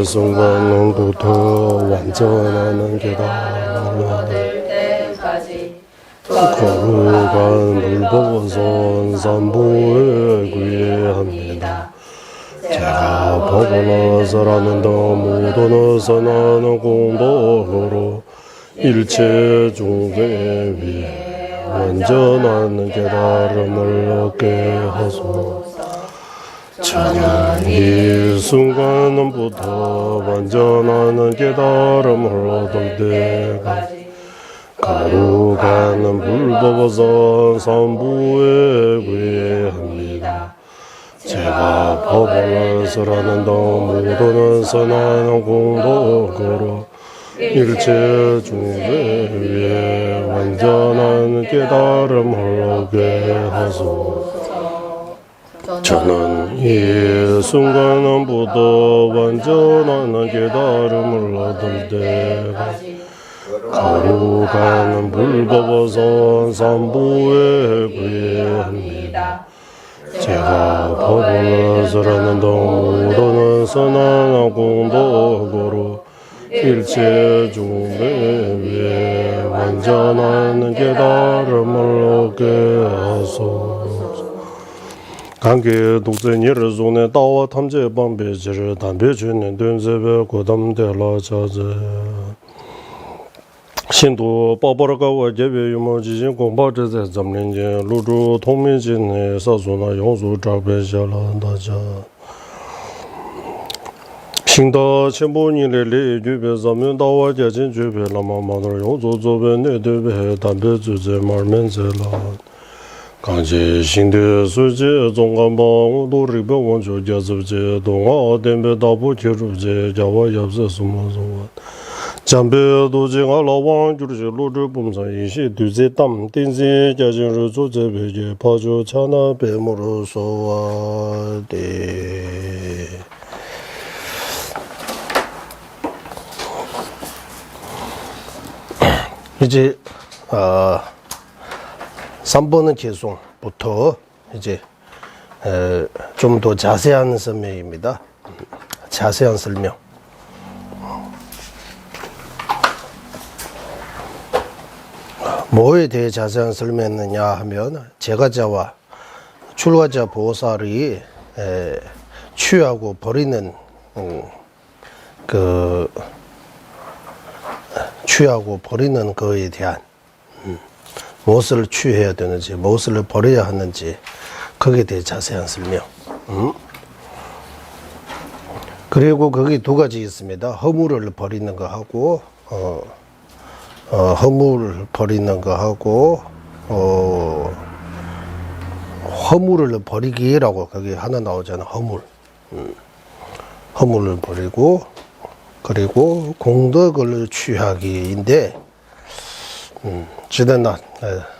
성관론부터 완전하는 계단 거룩한 불법은 산보에 구애합니다. 제가 법을 설하는 모든 선한 공덕으로 일체 중생에 위해 완전한 깨달음을 얻게 하소서. 저는 이 순간부터 완전한 깨달음을 얻을 때까지 거룩한 불법은 산부에 구애합니다. 제가 법을 설하는 모든 선한 공덕으로 일체 중생에 위해 완전한 깨달음을 얻게 하소서. 저는 이 순간부터 완전한 깨달음을 얻을 때까지 거룩한 불법은 산부에 구애합니다. 제가 법을 설하는 모든 선한 공덕으로 일체 중생에 위해 완전한 깨달음을 얻게 하소서. 관계 독생이를 손에 따와 탐제 방배지를 담배주는 된세배 고담대라 자제 신도 빠바라가와 예배 유모지진 공바제세 점령제 루루 통민진의 사소나 용수 잡배샤란다자 신다 천본일의 주배사면 따와 제진 주배라마마들 용수조배 내대배 담배주제 말면제라 강제 신대 수제 종간방 도리배 원조 자습제 동아 덴베 다부 기루제 자와 yapse 수모소 잠배 도징아 라왕 주르제 로르 봄사 이시 두제 담 딘지 자진르 조제베게 파조 차나 베모로 소와데 이제 3번은 계속부터 이제 좀 더 자세한 설명입니다. 자세한 설명. 뭐에 대해 자세한 설명했느냐 하면 제가자와 출가자 보살이 취하고 버리는 취하고 버리는 거에 대한 무엇을 취해야 되는지, 무엇을 버려야 하는지, 거기에 대해 자세한 설명. 그리고 거기 두 가지 있습니다. 허물을 버리는 거 하고, 허물을 버리는 거 하고, 허물을 버리기라고 거기 하나 나오잖아. 허물. 허물을 버리고, 그리고 공덕을 취하기인데, 지난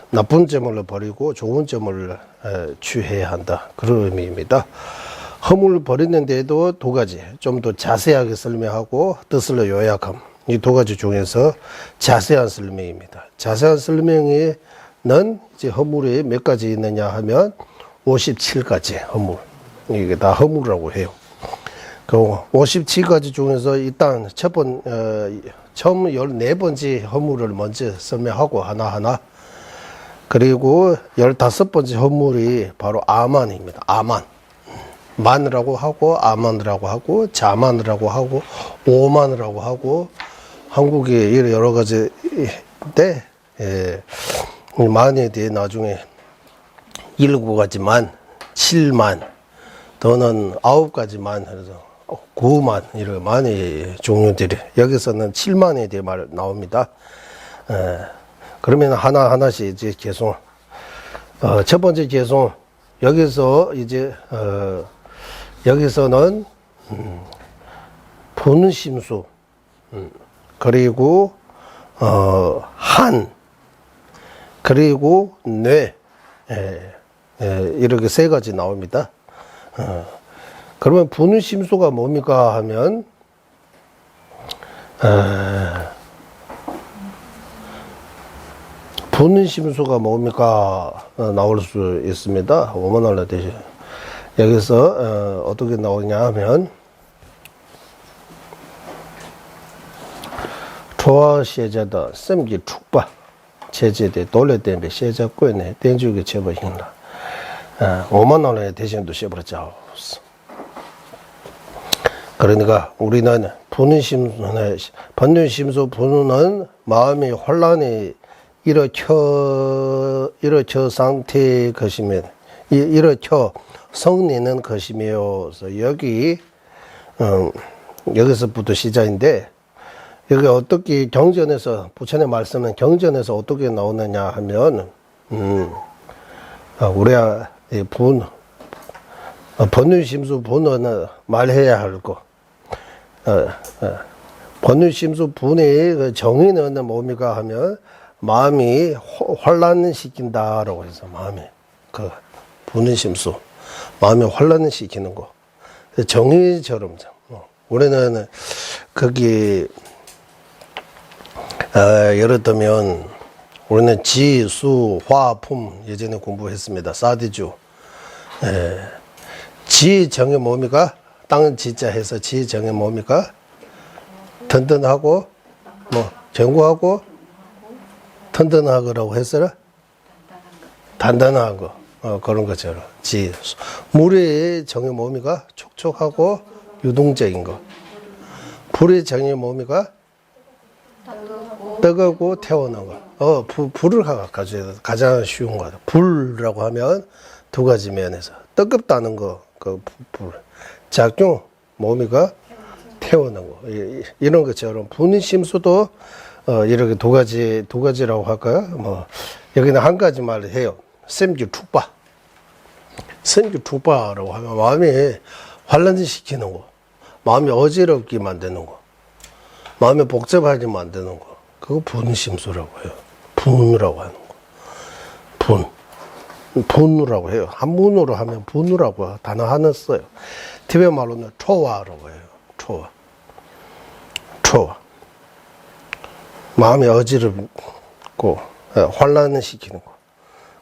나쁜 점을 버리고 좋은 점을 취해야 한다. 그런 의미입니다. 허물을 버리는 데도 두 가지, 좀 더 자세하게 설명하고 뜻을 요약함. 이 두 가지 중에서 자세한 설명입니다. 자세한 설명에는 이제 허물이 몇 가지 있느냐 하면 57가지 허물. 이게 다 허물이라고 해요. 그 57가지 중에서 일단 처음 14번째 허물을 먼저 설명하고 하나하나, 그리고 15번째 허물이 바로 아만입니다. 아만. 만이라고 하고, 아만이라고 하고, 자만이라고 하고, 오만이라고 하고, 한국에 여러 가지인데, 만에 대해 나중에 7가지만, 7만, 또는 9가지만, 그래서 9만, 이런 만의 종류들이, 여기서는 7만에 대해 말 나옵니다. 그러면 하나하나씩 이제 계속, 첫 번째 계속, 여기서 이제, 여기서는, 분심수, 그리고, 그리고 뇌, 이렇게 세 가지 나옵니다. 그러면 분심수가 뭡니까 하면, 분심수가 뭡니까? 나올 수 있습니다. 5만 원에 대신. 여기서 어떻게 나오냐 하면 조화 세자的 셈기 축바 제제대 돌레 때문에 세자 꾸에네 땡주기 제버hin다. 5만 원에 대신도 씌워버렸죠. 그러니까 우리는 번뇌심수 분은 마음이 혼란이 일으켜 상태 것이면 일으켜 성내는 것이며 여기서부터 시작인데 여기 어떻게 경전에서 부처님 말씀은 경전에서 어떻게 나오느냐 하면 우리가 번뇌심수 분은 말해야 할 거. 번뇌심수 분의 그 정의는 뭡니까 하면 마음이 혼란시킨다라고 해서 마음이 그 분뇌심수 마음이 혼란시키는 거 정의처럼 우리는 거기 예를 들면 우리는 지, 수, 화, 품 예전에 공부했습니다. 사디주 지 정의 뭡니까? 땅 지자 해서 지 정의 뭡니까? 든든하고 뭐 견고하고 튼튼하고라고 했어라? 단단하고 그런 것처럼 지 물의 정의 뭡니까? 촉촉하고 유동적인 거. 불의 정의 뭡니까? 뜨겁고 태우는 거. 불을 가져야 가장 쉬운 거다. 불이라고 하면 두 가지 면에서 뜨겁다는 거, 그 불. 작용 뭡니까? 태우는 거. 이런 것처럼 분심수도 이렇게 두 가지라고 할까요? 뭐 여기는 한 가지 말을 해요. 셈기 축바. 셈기 축바라고 하면 마음이 환란시키는 거, 마음이 어지럽게 만드는 거, 마음이 복잡하게 만드는 거. 그거 분심수라고 해요. 분이라고 하는 거. 분이라고 해요. 한문으로 하면 분이라고 단어 하나 써요. 티베트 말로는 초화라고 해요. 초화. 마음이 어지럽고 혼란시키는 거.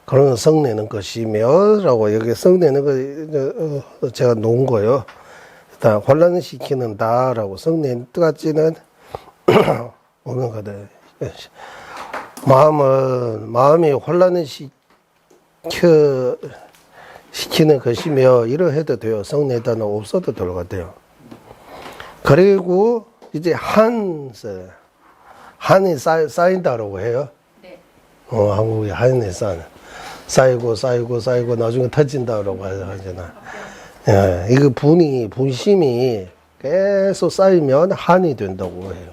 그런 성내는 것이며 라고 여기 성내는 거 제가 놓은 거예요. 일단 혼란시키는다 라고 성내는 뜻까지는 오면 가다. 마음이 혼란을 시키는 것이며 이러해도 돼요. 성내다는 없어도 될 것 같아요. 그리고 이제 한이 쌓인다라고 해요. 네. 한국에 한이 쌓이고 나중에 터진다라고 하잖아. 예, 이거 분심이 계속 쌓이면 한이 된다고 해요.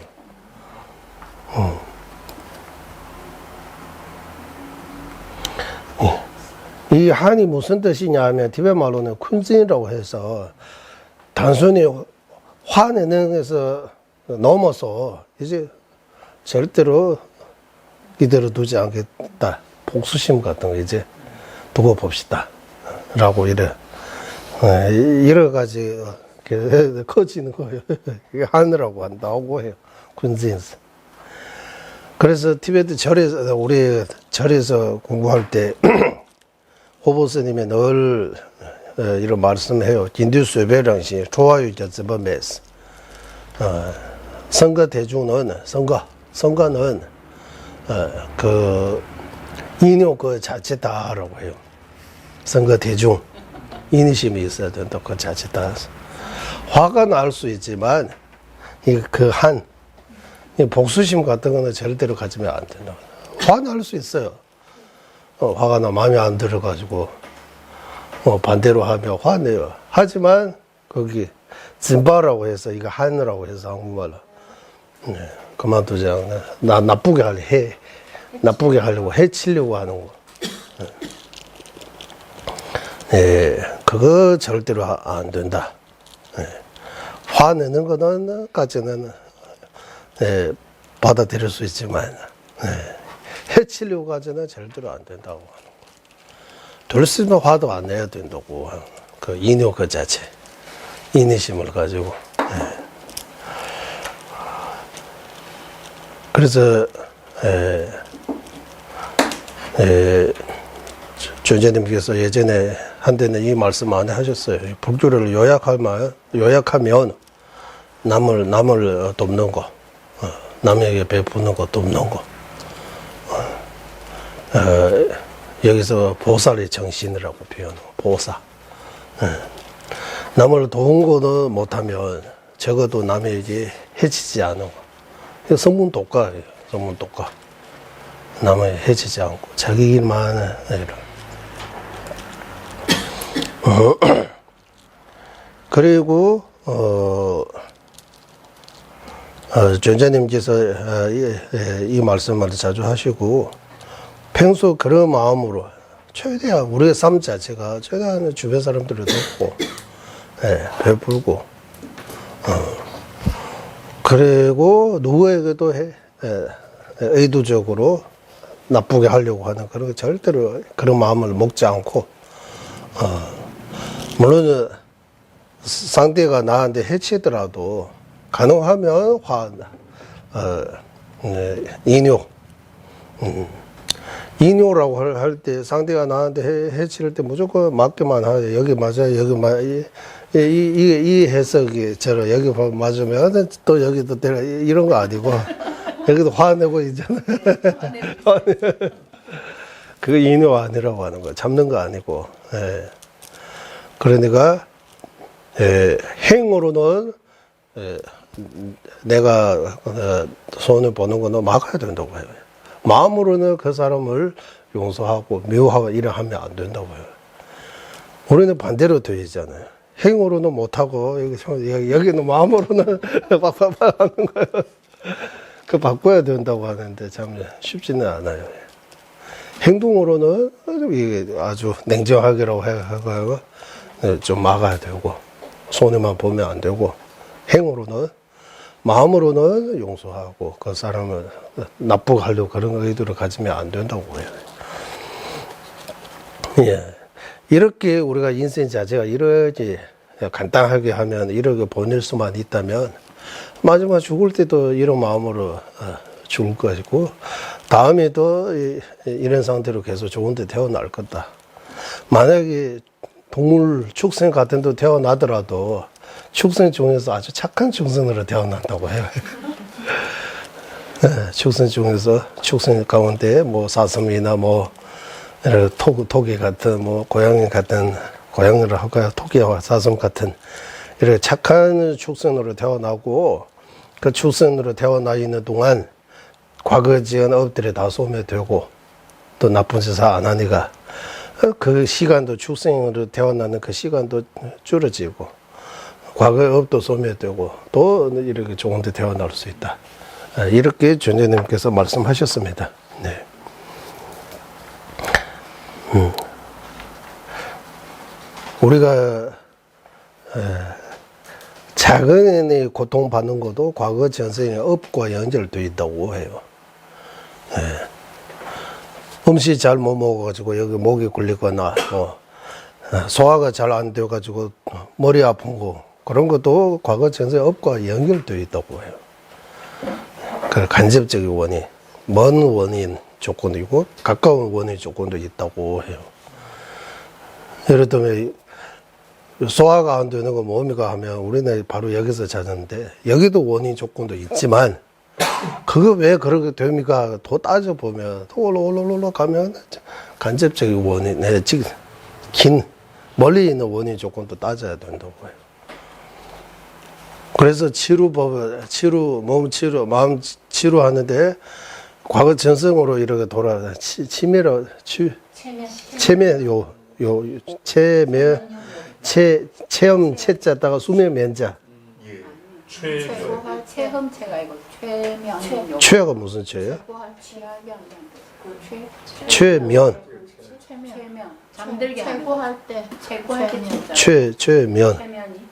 이 한이 무슨 뜻이냐 하면 티베트 말로는 쿤진이라고 해서 단순히 화내는 것에서 넘어서 이제 절대로 이대로 두지 않겠다. 복수심 같은 거 이제 두고 봅시다. 라고 여러 가지 커지는 거예요. 이게 한이라고 한다고 해요. 쿤진스. 그래서 티베트 절에서, 우리 절에서 공부할 때, 호보스님이 늘 이런 말씀해요. 긴두스베랑시 좋아요자 즈범메스. 선거 대중은, 선거는, 인요 그 자체다라고 해요. 선거 대중. 인의심이 있어야 된다. 그 자체다. 화가 날 수 있지만, 복수심 같은 거는 절대로 가지면 안 된다. 화날 수 있어요. 화가 나 마음에 안 들어가지고 반대로 하면 화내요. 하지만 거기 진바라고 해서 이거 한이라고 해서 한국말로 그만두자. 나 나쁘게 하려고 해치려고 하는 거. 그거 절대로 안 된다. 화내는 거는 까지는 받아들일 수 있지만 해치려고 하지는 절대로 안 된다고 하는 거. 될 수 있는 화도 안 내야 된다고 하는 그 인요 그 자체 인의심을 가지고 그래서 존재님께서 예전에 한때는 이 말씀 많이 하셨어요. 불교를 요약하면 남을 돕는 거, 남에게 베푸는 거, 돕는 거. 여기서 보살의 정신이라고 표현하고, 보살. 남을 도운 거도 못하면 적어도 남에게 해치지 않은 거. 성문독가예요. 성문독가. 남을 해치지 않고 자기 일만 이런. 그리고 전자님께서 이 말씀을 자주 하시고 평소 그런 마음으로 최대한 우리의 삶 자체가 최대한 주변 사람들을 돕고 베풀고 그리고 누구에게도 의도적으로 나쁘게 하려고 하는 그런 절대로 그런 마음을 먹지 않고 물론 상대가 나한테 해치더라도 가능하면 인요라고 할 때 상대가 나한테 해칠 때 무조건 맞게만 하요. 여기 맞아요. 여기 이 해석이 저러 여기 맞으면 또 여기도 때려 이런 거 아니고 여기도 화내고 있잖아요. 그거 인요 아니라고 하는 거예요. 잡는 거 아니고. 그러니까 행으로는 내가 손을 보는 거는 막아야 된다고 해요. 마음으로는 그 사람을 용서하고 미워하고 이래 하면 안 된다고 해요. 우리는 반대로 되어 있잖아요. 행으로는 못하고 여기는 마음으로는 빡빡빡 하는 거예요. 그 바꿔야 된다고 하는데 참 쉽지는 않아요. 행동으로는 이게 아주 냉정하게라고 해가지고 좀 막아야 되고 손해만 보면 안 되고 행으로는 마음으로는 용서하고 그 사람을 나쁘게 하려고 그런 의도를 가지면 안 된다고 해요. 예. 이렇게 우리가 인생 자체가 이렇게 간단하게 하면 이렇게 보낼 수만 있다면 마지막 죽을 때도 이런 마음으로 죽을 것이고 다음에도 이런 상태로 계속 좋은 데 태어날 거다. 만약에 동물 축생 같은 데 태어나더라도 축생 중에서 아주 착한 축생으로 태어난다고 해요. 축생 중에서 축생 가운데 뭐 사슴이나 뭐 토끼 같은 뭐 고양이 같은 고양이를 할까요? 토끼와 사슴 같은 이렇게 착한 축생으로 태어나고 그 축생으로 태어나 있는 동안 과거 지은 업들이 다 소멸되고 또 나쁜 짓을 안 하니까 그 시간도 축생으로 태어나는 그 시간도 줄어지고 과거의 업도 소멸되고 또 이렇게 좋은 데 태어날 수 있다. 이렇게 존재님께서 말씀하셨습니다. 네. 우리가 작은 고통받는 것도 과거 전생의 업과 연결되어 있다고 해요. 음식 잘 못 먹어가지고 여기 목이 굴리거나 소화가 잘 안 돼가지고 머리 아픈 거 그런 것도 과거 전생의 업과 연결되어 있다고 해요. 그 간접적인 원인, 먼 원인 조건이고 가까운 원인 조건도 있다고 해요. 예를 들면 소화가 안 되는 거 뭡니까 하면 우리는 바로 여기서 찾는데 여기도 원인 조건도 있지만 그거 왜 그렇게 됩니까? 더 따져보면 더 올라 가면 간접적인 원인, 긴 멀리 있는 원인 조건도 따져야 된다고 해요. 그래서 몸 치료, 마음 치료하는데 과거 전생으로 이렇게 체험 체자다가 수면 면자. 체험체가 이거 최면. 최가 무슨 최예요? 최면. 최면. 잠들게 최고할 때 최고할 최면. 최면이.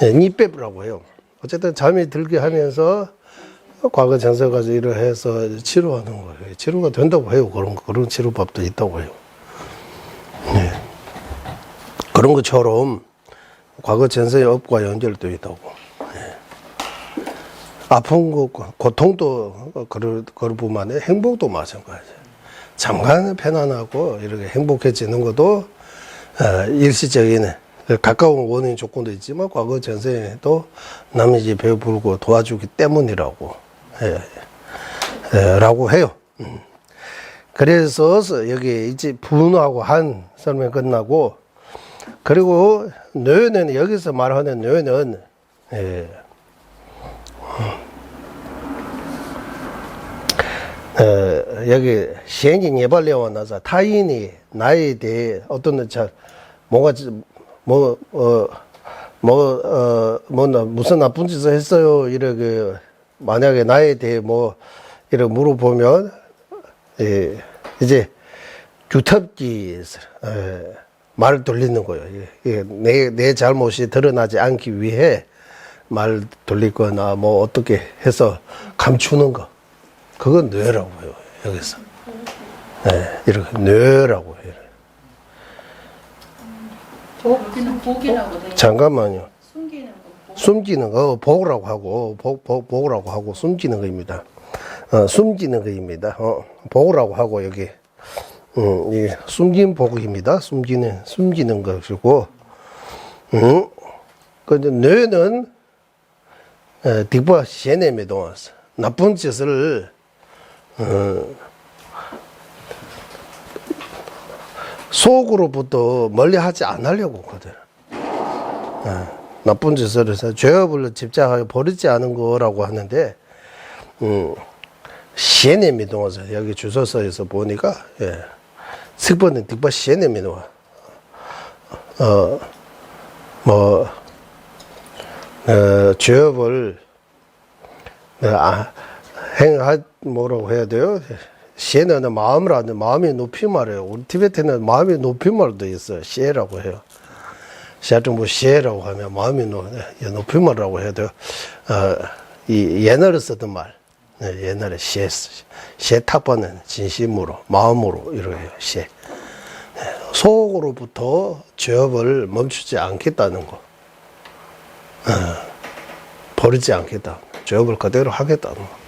네, 니빼라고 해요. 어쨌든 잠이 들게 하면서 과거 전생 가지고 일을 해서 치료하는 거예요. 치료가 된다고 해요. 그런 치료법도 있다고 해요. 네. 그런 것처럼 과거 전생의 업과 연결되어 있다고. 네. 아픈 거, 고통도 그럴 뿐만 아니라 행복도 마찬가지예요. 잠깐 편안하고 이렇게 행복해지는 것도 일시적인 가까운 원인 조건도 있지만 과거 전생에도 남의 집 배부르고 도와주기 때문이라고 라고 해요. 그래서 여기 이제 분하고 한 설명 끝나고, 그리고 뇌는 여기서 말하는 뇌는 여기 현진 예발레와 나서 타인이 나에 대해 어떤 뭔가 무슨 나쁜 짓을 했어요 이렇게 만약에 나에 대해 이렇게 물어보면 이제 주특기 말을 돌리는 거예요. 내 잘못이 드러나지 않기 위해 말 돌리거나 어떻게 해서 감추는 거. 그건 뇌라고 해요, 여기서. 이렇게 뇌라고 해요. 복이라고 돼. 잠깐만요. 숨기는 거. 숨기는 거, 복이라고 하고, 복이라고 하고, 숨기는 거입니다. 숨기는 거입니다. 복이라고 하고, 여기. 이 숨긴 복입니다. 숨기는 것이고, 근데 뇌는, 뒷바 시내에 동화서 나쁜 짓을, 속으로부터 멀리 하지 않으려고 하거든. 나쁜 짓을 해서 죄업을 집착하여 버리지 않은 거라고 하는데, 시내미 동화서 여기 주소서에서 보니까, 석번은 뒷바 시내미 동화. 죄업을, 뭐라고 해야 돼요? 시에는 마음을 하는 마음의 높임말이에요. 우리 티베트는 마음의 높임말도 있어요. 시에라고 해요. 시아정부 시에라고 하면 마음의 높임말이라고 해야 돼요. 이 옛날에 쓰던 말, 옛날에 시에 탑하는 진심으로, 마음으로 이렇게 해요. 시에. 속으로부터 죄업을 멈추지 않겠다는 거. 버리지 않겠다. 죄업을 그대로 하겠다는 거.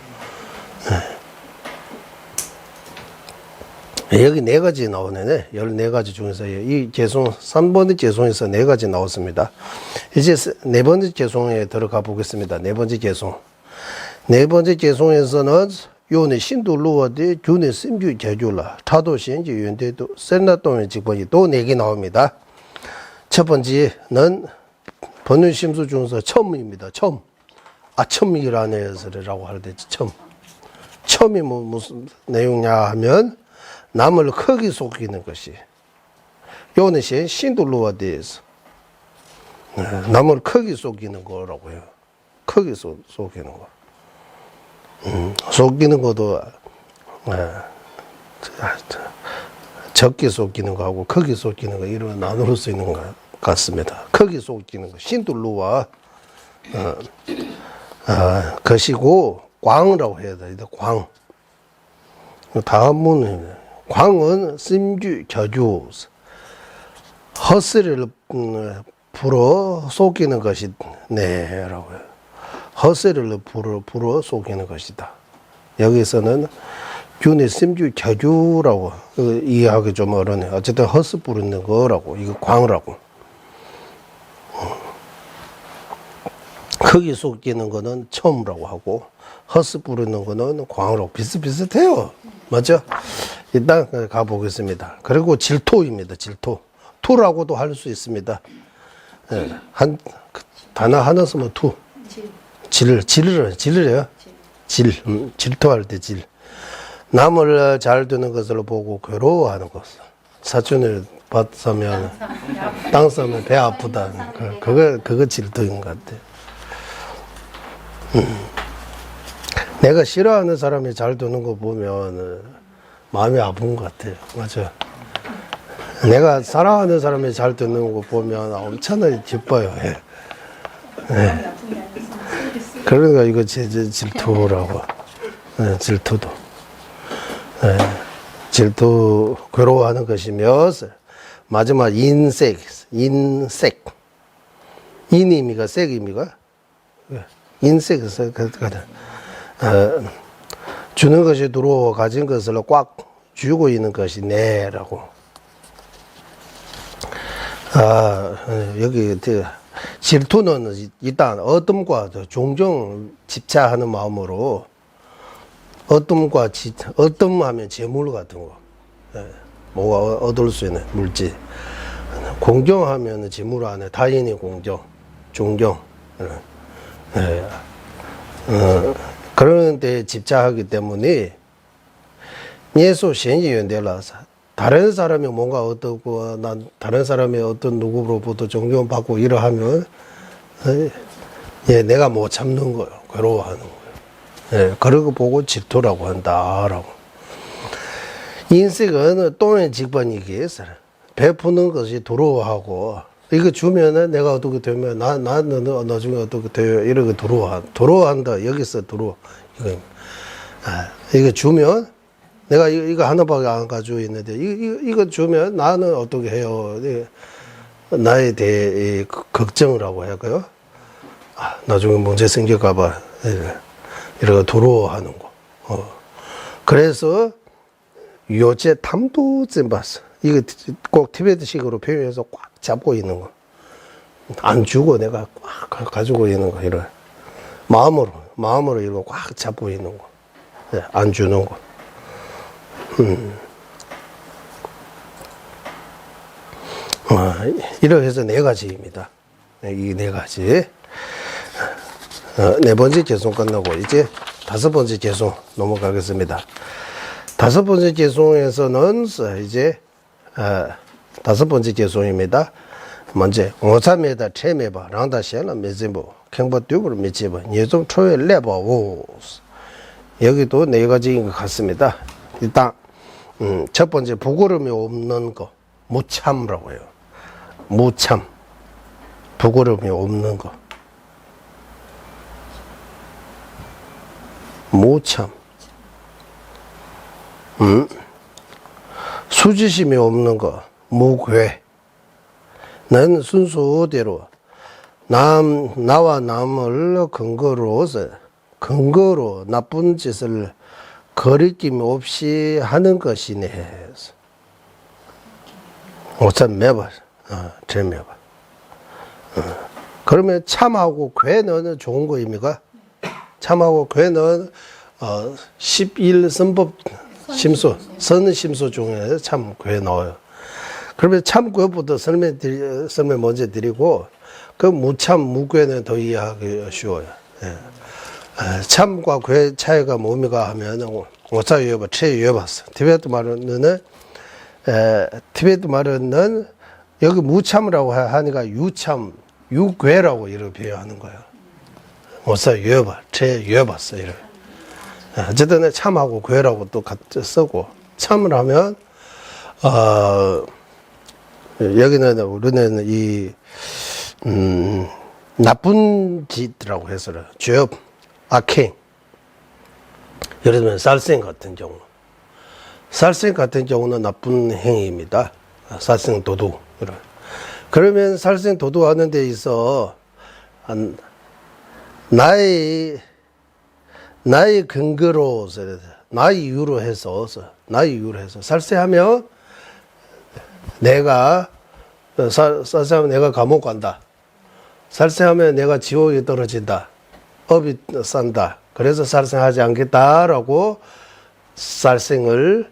여기 4가지 나오네. 14가지 중에서 이 개송, 3번의 개송에서 4가지 나왔습니다. 이제 4번째 개송에 들어가 보겠습니다. 4번째 개송. 4번째 개송에서는 요네 신도루와데 균의 심규 제주라 타도신지 윤대도 센나동의 직번이 또 4개 나옵니다. 첫 번째는 번뇌심수 중에서 처음입니다. 처음. 처음이라는 소리라고 할 때 처음. 처음이 무슨 내용이냐 하면 남을 크게 속이는 것이. 요는 신도루와 대해서 남을 크게 속이는 거라고 해요. 크게 속이는 거. 속이는 것도 적게 속이는 거하고 크게 속이는 거 이런 나눌 수 있는 것 같습니다. 크게 속이는 거 신도루와 것이고 광이라고 해야 돼. 광. 다음은 광은 심규 겨주 헛소리를 불어 속이는 것이 네라고 해요. 헛소리를 불어 속이는 것이다. 여기서는 균의 심규 겨주라고 이해하기 좀 어려네. 어쨌든 헛소 부르는 거라고 이거 광이라고. 크게 속이는 거는 처음이라고 하고 헛소 부르는 거는 광으로 비슷비슷해요. 맞죠? 일단 가보겠습니다. 그리고 질토입니다. 질토. 투라고도 할 수 있습니다. 단어 하나 쓰면 투. 질을 해요. 질토할 때 질. 남을 잘 되는 것을 보고 괴로워하는 것. 사촌을 받으면 땅 싸면 배 아프다. 그거 질토인 것 같아. 내가 싫어하는 사람이 잘 되는 거 보면 마음이 아픈 것 같아요. 맞아요. 내가 사랑하는 사람이 잘 되는 거 보면 엄청나게 기뻐요. 예. 그러니까 이거 질투라고. 질투도. 질투, 괴로워하는 것이며, 마지막 인색. 인임이가 색입니까? 인색, 주는 것이 두려워 가진 것을 꽉 주고 있는 것이 내라고. 여기 질투는 일단 어둠과 종종 집착하는 마음으로 어둠하면 재물 같은 거, 뭐가 얻을 수 있는 물질. 공경하면 재물 안에 타인의 공경, 존경. 그런 데 집착하기 때문에 예수 현지연대라서 다른 사람이 뭔가 어떻고 난 다른 사람이 어떤 누구로부터 존경받고 이러하면 내가 못 참는 거예요. 괴로워하는 거예요. 그런 거 보고 질투라고 한다라고. 인생은 돈의 직분이기에 베푸는 것이 두려워하고 이거 주면은 내가 어떻게 되면 나는 나중에 어떻게 돼요 이렇게 두려워한다. 여기서 이거 주면 내가 이거 하나밖에 안 가지고 있는데 이거 주면 나는 어떻게 해요? 나에 대해 걱정을 하고 할까요? 나중에 문제 생길까봐 이렇게 두려워하는 거. 그래서 요새 탐도증 봤어. 이거 꼭 티베트식으로 표현해서 꽉 잡고 있는 거. 안 주고 내가 꽉 가지고 있는 거 이런 마음으로 이거 꽉 잡고 있는 거. 안 주는 거. 이렇게 해서 네 가지입니다. 이 네 가지. 네 번째 개송 끝나고 이제 다섯 번째 개송 넘어가겠습니다. 다섯 번째 개송에서는 이제 다섯 번째 개송입니다. 먼저 오사메다 체메바 랑다시아나 메제보 캥버튜브를 미치바 예좀 초에 레버오. 여기도 네 가지인 것 같습니다. 일단 첫 번째 부끄러움이 없는 거 무참이라고 해요. 무참, 부끄러움이 없는 거. 무참. 수지심이 없는 거 무괴. 는 순수대로 나와 남을 근거로 나쁜 짓을 거리낌 없이 하는 것이네. 오천 매번 재매번. 그러면 참하고 괴는 좋은 거입니까? 참하고 괴는 11선법 심소, 선심소 중에 참 괴 나와요. 그러면 참 괴부터 설명 먼저 드리고 그 무참 무괴는 더 이해하기 쉬워요. 참과 괴 차이가 뭡니까 하면 오차유여바 최유여바스 티베트 말은 여기 무참이라고 하니까 유참 유괴라고 이렇게 표현하는 거예요. 오차유여바 최유여바스 이렇게. 어쨌든 참하고 괴라고 또 같이 쓰고 참을 하면 여기는 우리는 이 나쁜 짓이라고 해서는 죄업 악행. 예를 들면 살생 같은 경우는 나쁜 행위입니다. 살생 도둑. 그러면 살생 도둑하는 데 있어 나의 근거로 나의 이유로 해서 살생하면 내가 감옥 간다. 살생하면 내가 지옥에 떨어진다. 업이 산다. 그래서 살생하지 않겠다라고 살생을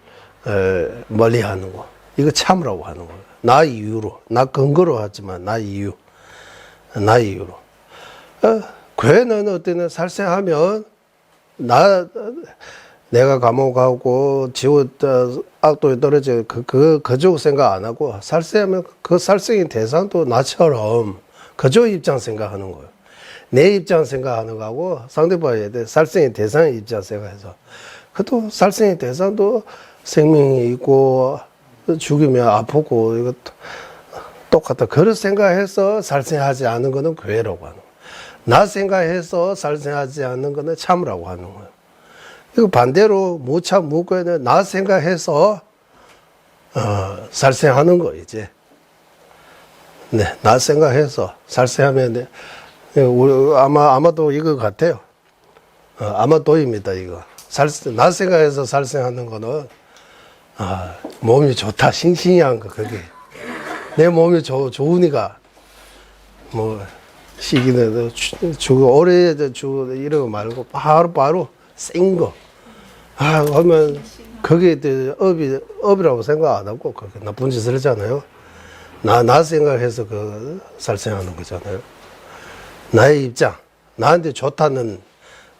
멀리하는 거. 이거 참으라고 하는 거예요. 나 이유로, 나 근거로 하지만 나 이유로. 괴는 어때는 살생하면 내가 감옥 가고 지옥 악도에 떨어져 그쪽 생각 안 하고 살생하면 그 살생의 대상도 나처럼 그쪽 입장 생각하는 거예요. 내 입장 생각하는 거하고 상대방에 대해 살생의 대상의 입장 생각해서 그것도 살생의 대상도 생명이 있고 죽이면 아프고 이거 똑같다. 그런 생각해서 살생하지 않은 거는 괴라고 하는 거예요. 나 생각해서 살생하지 않는 거는 참으라고 하는 거예요. 이거 반대로 무참 무괴는 나 생각해서 살생하는 거 이제. 네, 나 생각해서 살생하면 우리 아마도 이거 같아요. 아마도입니다 이거. 나 생각해서 살생하는 거는 아, 몸이 좋다, 싱싱한 거, 그게. 내 몸이 좋으니까, 뭐, 시기는 주고, 오래 주고, 이러고 말고, 바로 센 거. 아, 하면, 그게 업이라고 생각 안 하고, 그게 나쁜 짓을 하잖아요. 나 생각해서 살생하는 거잖아요. 나의 입장, 나한테 좋다는,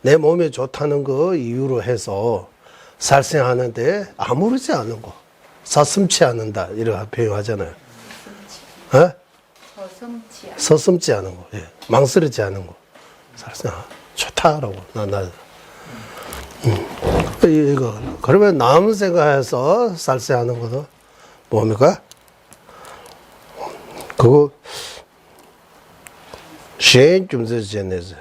내 몸에 좋다는 거 이유로 해서 살생하는데 아무렇지 않은 거, 서슴치 않는다, 이렇게 표현하잖아요. 어? 서슴지 않은 거, 예. 망설이지 않은 거, 살생, 좋다라고, 이거, 그러면 남 생각해서 살생하는 거는 뭡니까? 그거, 셴 좀서 전에서,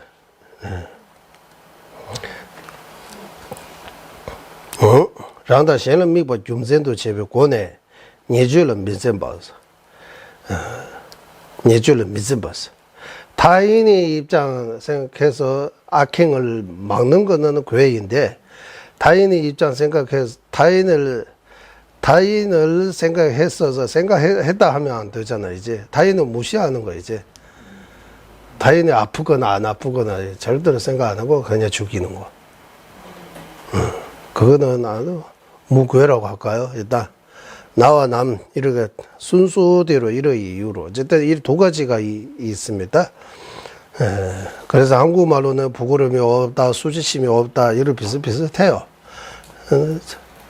랑다 셴은 미보 좀전도 제베 고네, 니줄은 민선 봐서, 니줄은 민선 봐서. 타인의 입장 생각해서 악행을 막는 거는 괴인데, 타인의 입장 생각해서 타인을 생각했어서 생각했다 하면 안 되잖아. 이제 타인을 무시하는 거. 이제 타인이 아프거나 안 아프거나 절대로 생각 안 하고 그냥 죽이는 거. 그거는 아주 무괴라고 할까요? 일단 나와 남 이렇게 순수대로 이런 이유로 어쨌든 이 두 가지가 있습니다. 그래서 한국말로는 부끄러움이 없다, 수치심이 없다, 이런 비슷비슷해요.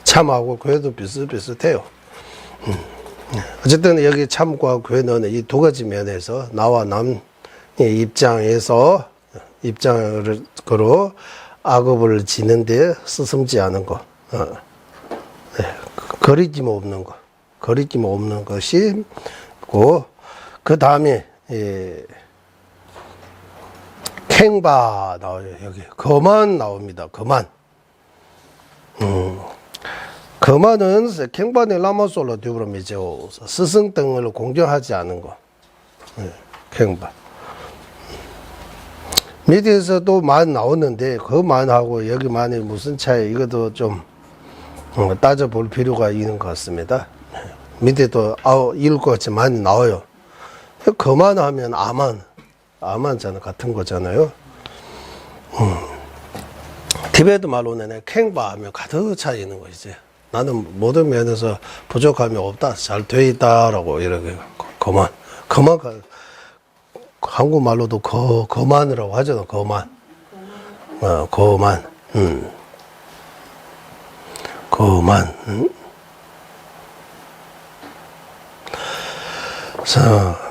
참하고 괴도 비슷비슷해요. 어쨌든 여기 참과 괴는 이 두 가지 면에서 나와 남의 입장으로 악업을 지는데 스승지 않은 거, 거리낌 없는 거, 거리낌 없는 것이 고, 그 다음에 캥바 나와요. 여기 거만 나옵니다. 거만. 거만은 캥바네 라마솔로 뒤브로미죠. 스승 등을 공경하지 않은 거. 캥바. 밑에서도 만 나오는데 그 만하고 여기 만이 무슨 차이? 이것도 좀 따져볼 필요가 있는 것 같습니다. 밑에도 읽을 것 같이 많이 나와요. 거만 하면 아만잖아, 같은 거잖아요. 티베트 말로는 캥바 하면 가득 차 있는 거 이제. 나는 모든 면에서 부족함이 없다, 잘 돼 있다라고 이렇게 거만. 한국말로도 거만이라고 하잖아, 거만. 거만. 거만.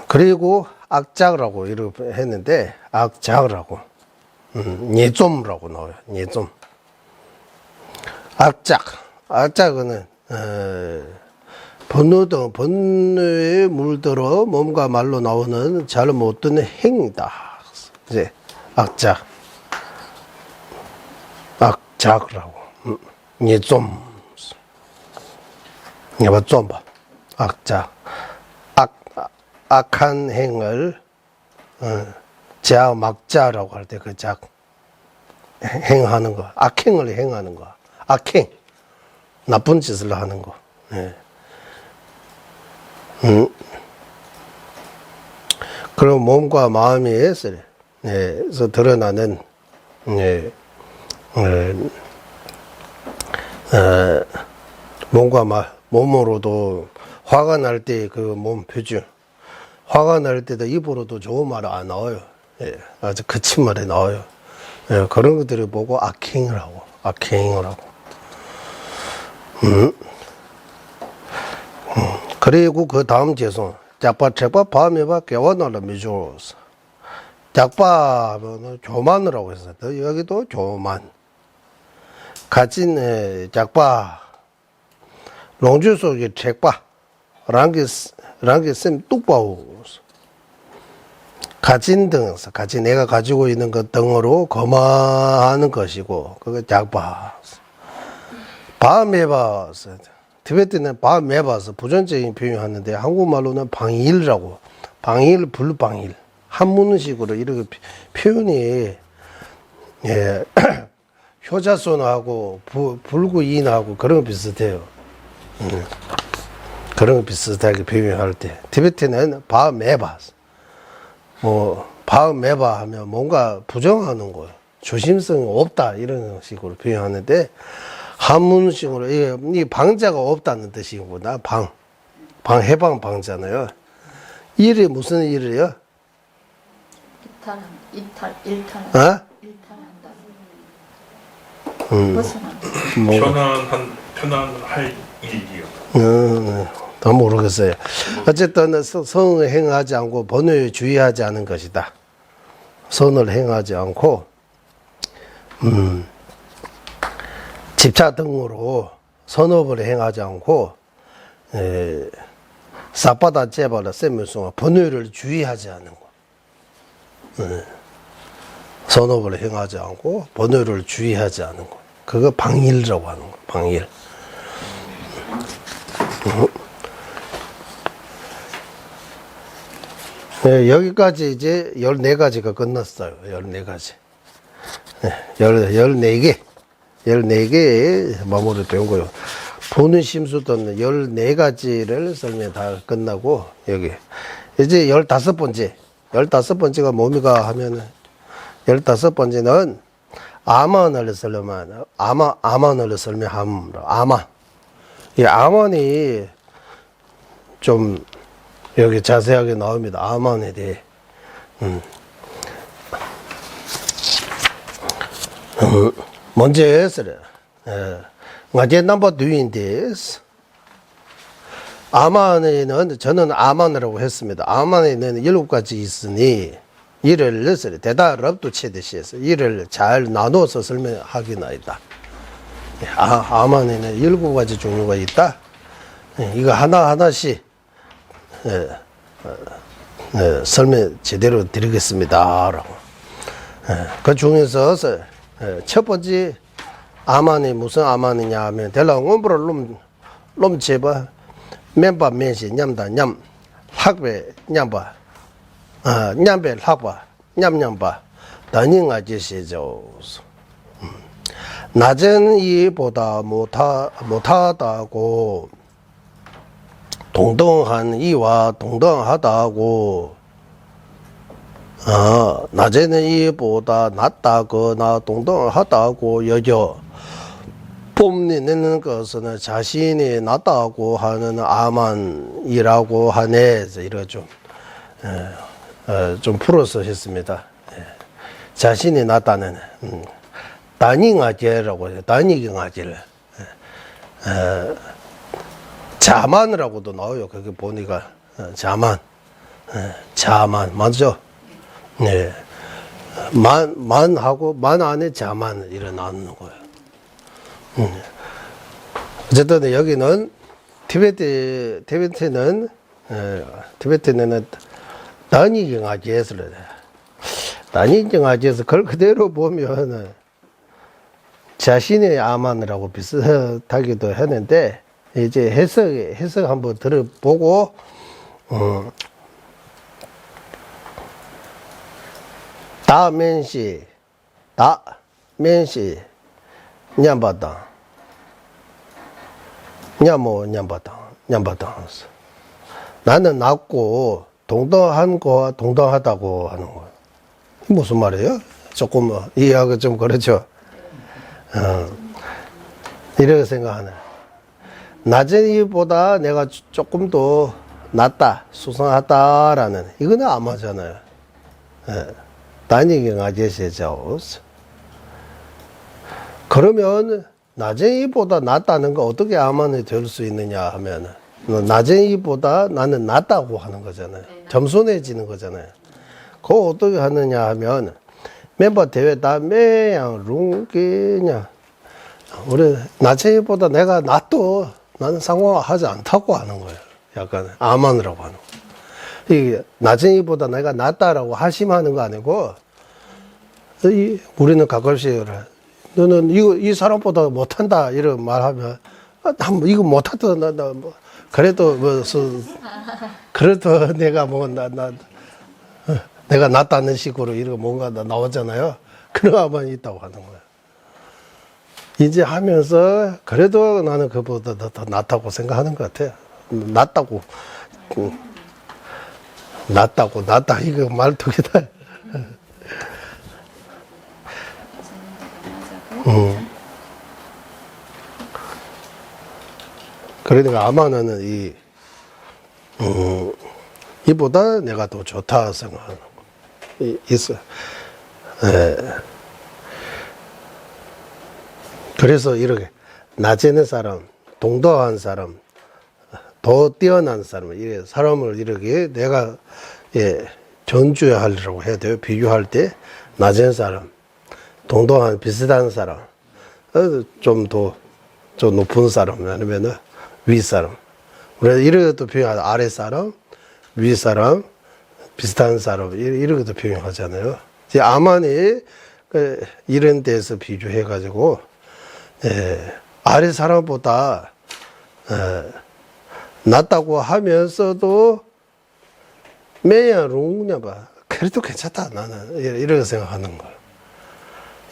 그리고 악작이라고 이렇게 했는데, 악작이라고. 예좀이라고 나와요, 예좀. 악작은, 분노에 물들어 몸과 말로 나오는 잘못된 행위다. 이제, 악작이라고. 예좀. 이거 좀 봐. 악작. 악한 행을, 막자라고 할 때 그 행하는 거. 악행을 행하는 거. 악행. 나쁜 짓을 하는 거. 예. 그럼 몸과 마음에서 드러나는, 몸으로도 화가 날 때 그 몸 표정. 화가 날 때도 입으로도 좋은 말 안 나와요. 예, 아주 거친 말이 나와요. 예, 그런 것들을 보고 악행을 하고. 그리고 그 다음 제송. 짝밥 밤에봐 깨워나라 미조스. 짝밥은 교만이라고 했어요. 여기도 교만. 가진 짝밥. 롱주 속의 책밥. 랑게쌤 뚝바우. 가진 내가 가지고 있는 것 등으로 거만하는 것이고, 그거 짝밥. 밤에 봐서, 티베트는 밤에 봐서 부정적인 표현을 하는데, 한국말로는 방일이라고, 불방일. 한문식으로 이렇게 표현이, 효자손하고 불구인하고 그런 거 비슷해요. 그런 거 비슷하게 비교할 때. 티베트는 바메바. 바메바 하면 뭔가 부정하는 거예요. 조심성이 없다. 이런 식으로 표현하는데, 한문식으로, 이 방자가 없다는 뜻이구나. 해방 방자잖아요. 일이 무슨 일이에요? 일탈한다. 벗어난다. 편안할 일이요. 더 모르겠어요. 어쨌든 성을 행하지 않고 번호에 주의하지 않은 것이다. 선을 행하지 않고 집차 등으로 선업을 행하지 않고 싹바다 재발을 쌤면서 번호를 주의하지 않은 거. 선업을 행하지 않고 번호를 주의하지 않은 거. 그거 방일이라고 하는 거. 방일. 네, 여기까지 이제 14가지가 끝났어요. 14가지. 네, 14개. 14개에 마무리된 거요. 보는 심수도는 14가지를 설명 다 끝나고, 여기. 이제 15번째. 15번째가 뭡니까 하면은, 15번째는 아만을 설명하는, 아만을 설명합니다. 아만. 이 아만이 좀 여기 자세하게 나옵니다. 아만에 대해. 먼저 했어요. 어제 넘버 2인데스. 아만에는 저는 아만이라고 했습니다. 아만에는 7가지 있으니 이를 넣었어요. 대다럽도 채듯이 이를 잘 나눠서 설명하기는 있다. 아만에는 7가지 종류가 있다. 이거 하나하나씩 설명 제대로 드리겠습니다. 라고. 그 중에서 첫 번째 아만이 무슨 아만이냐 하면 델랑원브를 놈 제바 멤바 면시 냠다 냠 학배 냠바 냠배 학바 냠냠바 다닝아 제시죠. 낮은 이보다 못하다고 동등한 이와 동등하다고 낮에는 이보다 낫다거나 동등하다고 여겨 뽐내는 것은 자신이 낫다고 하는 아만이라고 하네. 이렇게 좀 풀어서 했습니다. 자신이 낫다는 다닝아제라고 해요. 다니경아제를 자만이라고도 나와요. 거기 보니까 자만, 자만 맞죠? 네, 만하고 만 안에 자만 이래 나누는 거예요. 어쨌든 여기는 티베트는 다니경아제에서 다니경아제에서 그걸 그대로 보면 자신의 아만이라고 비슷하기도 했는데. 이제 해석 한번 들어보고, 다면시, 냠바다. 냠바다. 나는 낮고, 동등한 거와 동등하다고 하는 거예요. 무슨 말이에요? 조금 이해하기 좀 그렇죠? 이렇게 생각하네. 낮은 이보다 내가 조금 더 낫다, 수상하다라는, 이거는 아마잖아요. 다니경 아저씨죠. 그러면 낮은 이보다 낫다는 거 어떻게 아만이 될 수 있느냐 하면, 낮은 이보다 나는 낫다고 하는 거잖아요. 점수 내지는 거잖아요. 그거 어떻게 하느냐 하면, 멤버 대회 다 매양 룽기냐. 우리 낮은 이보다 내가 낫도 나는 상관하지 않다고 하는 거예요. 약간 아만이라고 하는 거예요. 이게 낮은 이보다 내가 낫다라고 하심하는 거 아니고, 우리는 가끔씩 너는 이 사람보다 못한다 이런 말하면 이거 못하다 나 뭐 그래도 그래도 내가 내가 낫다는 식으로 이런 뭔가 나오잖아요. 그런 아만이 있다고 하는 거예요. 이제 하면서 그래도 나는 그보다 더 낫다고 생각하는 것 같아요. 낫다 이거 말투기다. 그러니까 아마 나는 이보다 내가 더 좋다 생각하는 거 있어. 예. 그래서 이렇게 낮에는 사람, 동도한 사람, 더 뛰어난 사람, 이래 사람을 이렇게 내가 전주하려고 해야 돼요. 비교할 때 낮은 사람, 동도한 비슷한 사람, 좀 높은 사람 아니면은 위 사람. 우리가 이렇게도 표현하죠. 아래 사람, 위 사람, 비슷한 사람 이렇게도 표현하잖아요. 이제 아만이 이런 데서 비교해 가지고 아래 사람보다 낫다고 하면서도 매야 롱냐봐 그래도 괜찮다 나는 이렇게 생각하는 거야.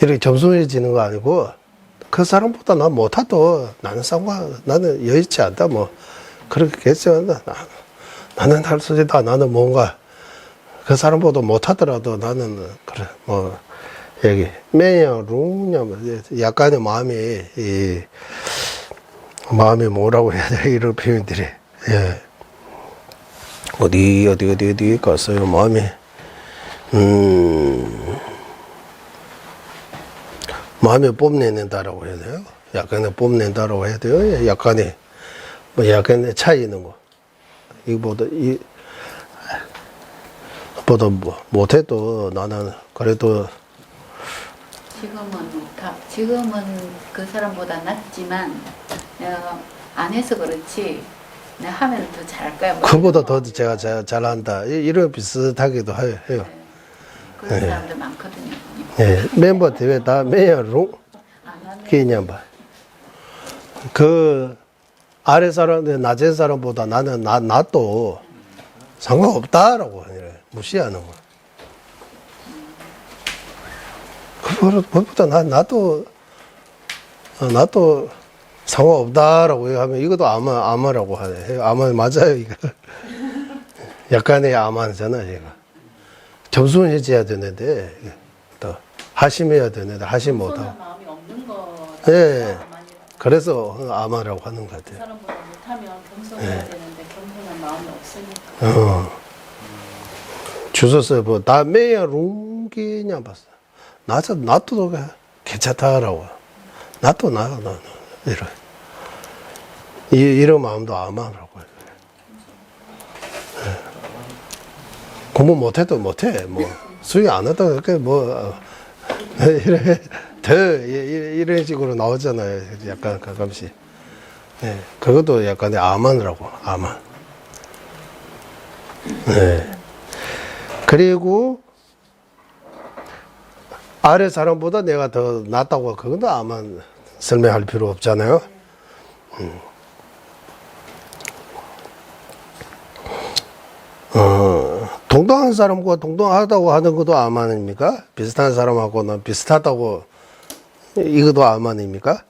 이렇게 점수해지는 거 아니고 그 사람보다 나 못하도 나는 나는 여의치 않다 뭐 그렇겠죠. 나는 할 수 있다. 나는 뭔가 그 사람보다 못하더라도 나는 그래 뭐 여기 매야 롱냐 약간의 마음이 뭐라고 해야 돼 이런 표현들이 어디 갔어요 마음이 마음에 뽐내는다라고 해야 돼요. 약간의 뽐낸다라고 해야 돼요. 약간의 차이 있는 거 이보다 못해도 나는 그래도 지금은 그 사람보다 낫지만 내가 안 해서 그렇지 내가 하면 더 잘할 거야. 그보다 더 제가 잘한다. 이런 비슷하기도 해요. 네. 그런 사람들 많거든요. 멤버 대회 다 매여로 그냥 봐. 그 아래 사람들 낮은 사람보다 나는 나도 상관없다라고 하니래 무시하는 거. 그보다 나도 상관없다라고 하면 이것도 아마라고 하네. 아마 맞아요 이거. 약간의 아마잖아 이거. 점수는 해줘야 되는데 또 하심해야 되는데 하심 못하고. 마음이 없는 거. 예. 그래서 아마라고 하는 것 같아요. 사람보다 못하면 겸손해야 되는데 겸손한 마음이 없으니까. 주소서 다 매야 롱기냐 봤어. 나도 괜찮다라고. 나도 이런 마음도 아마라고 해. 공부 못해도 못해. 뭐 수익 안 하다 그렇게 이런 식으로 나오잖아요. 약간 가끔씩. 그것도 약간의 아마라고 아마. 그리고 아래 사람보다 내가 더 낫다고 그건 아마 설명할 필요 없잖아요. 동등한 사람과 동등하다고 하는 것도 아만입니까? 비슷한 사람하고는 비슷하다고 이것도 아만입니까?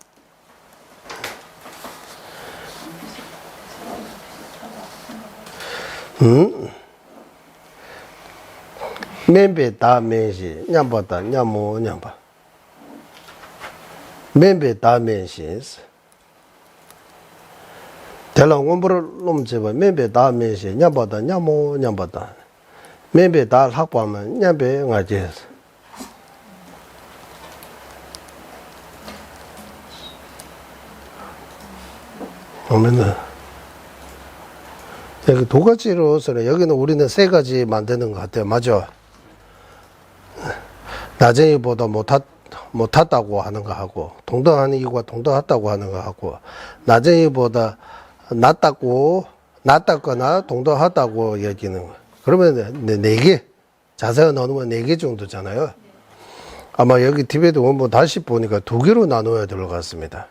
맨배 다 맨시 냠바다 냠모 냠바 맨배 다 맨시 대랑 공부를 놈집어 맨배 다 맨시 냠바다 냠모 냠바다 맨배 다 학부하면 냠배 ngaji 보면은 여기 두 가지로서는 여기는 우리는 세 가지 만드는 것 같아요. 맞죠? 낮은이보다 못하다고 하는 거 하고 동등한 이유가 동등하다고 하는 거 하고 낮은이보다 낫다거나 동등하다고 여기는 거. 그러면 네 개 자세히 나누면 4개 정도잖아요. 아마 여기 티베트 원본 다시 보니까 2개로 나눠야 될 것 같습니다.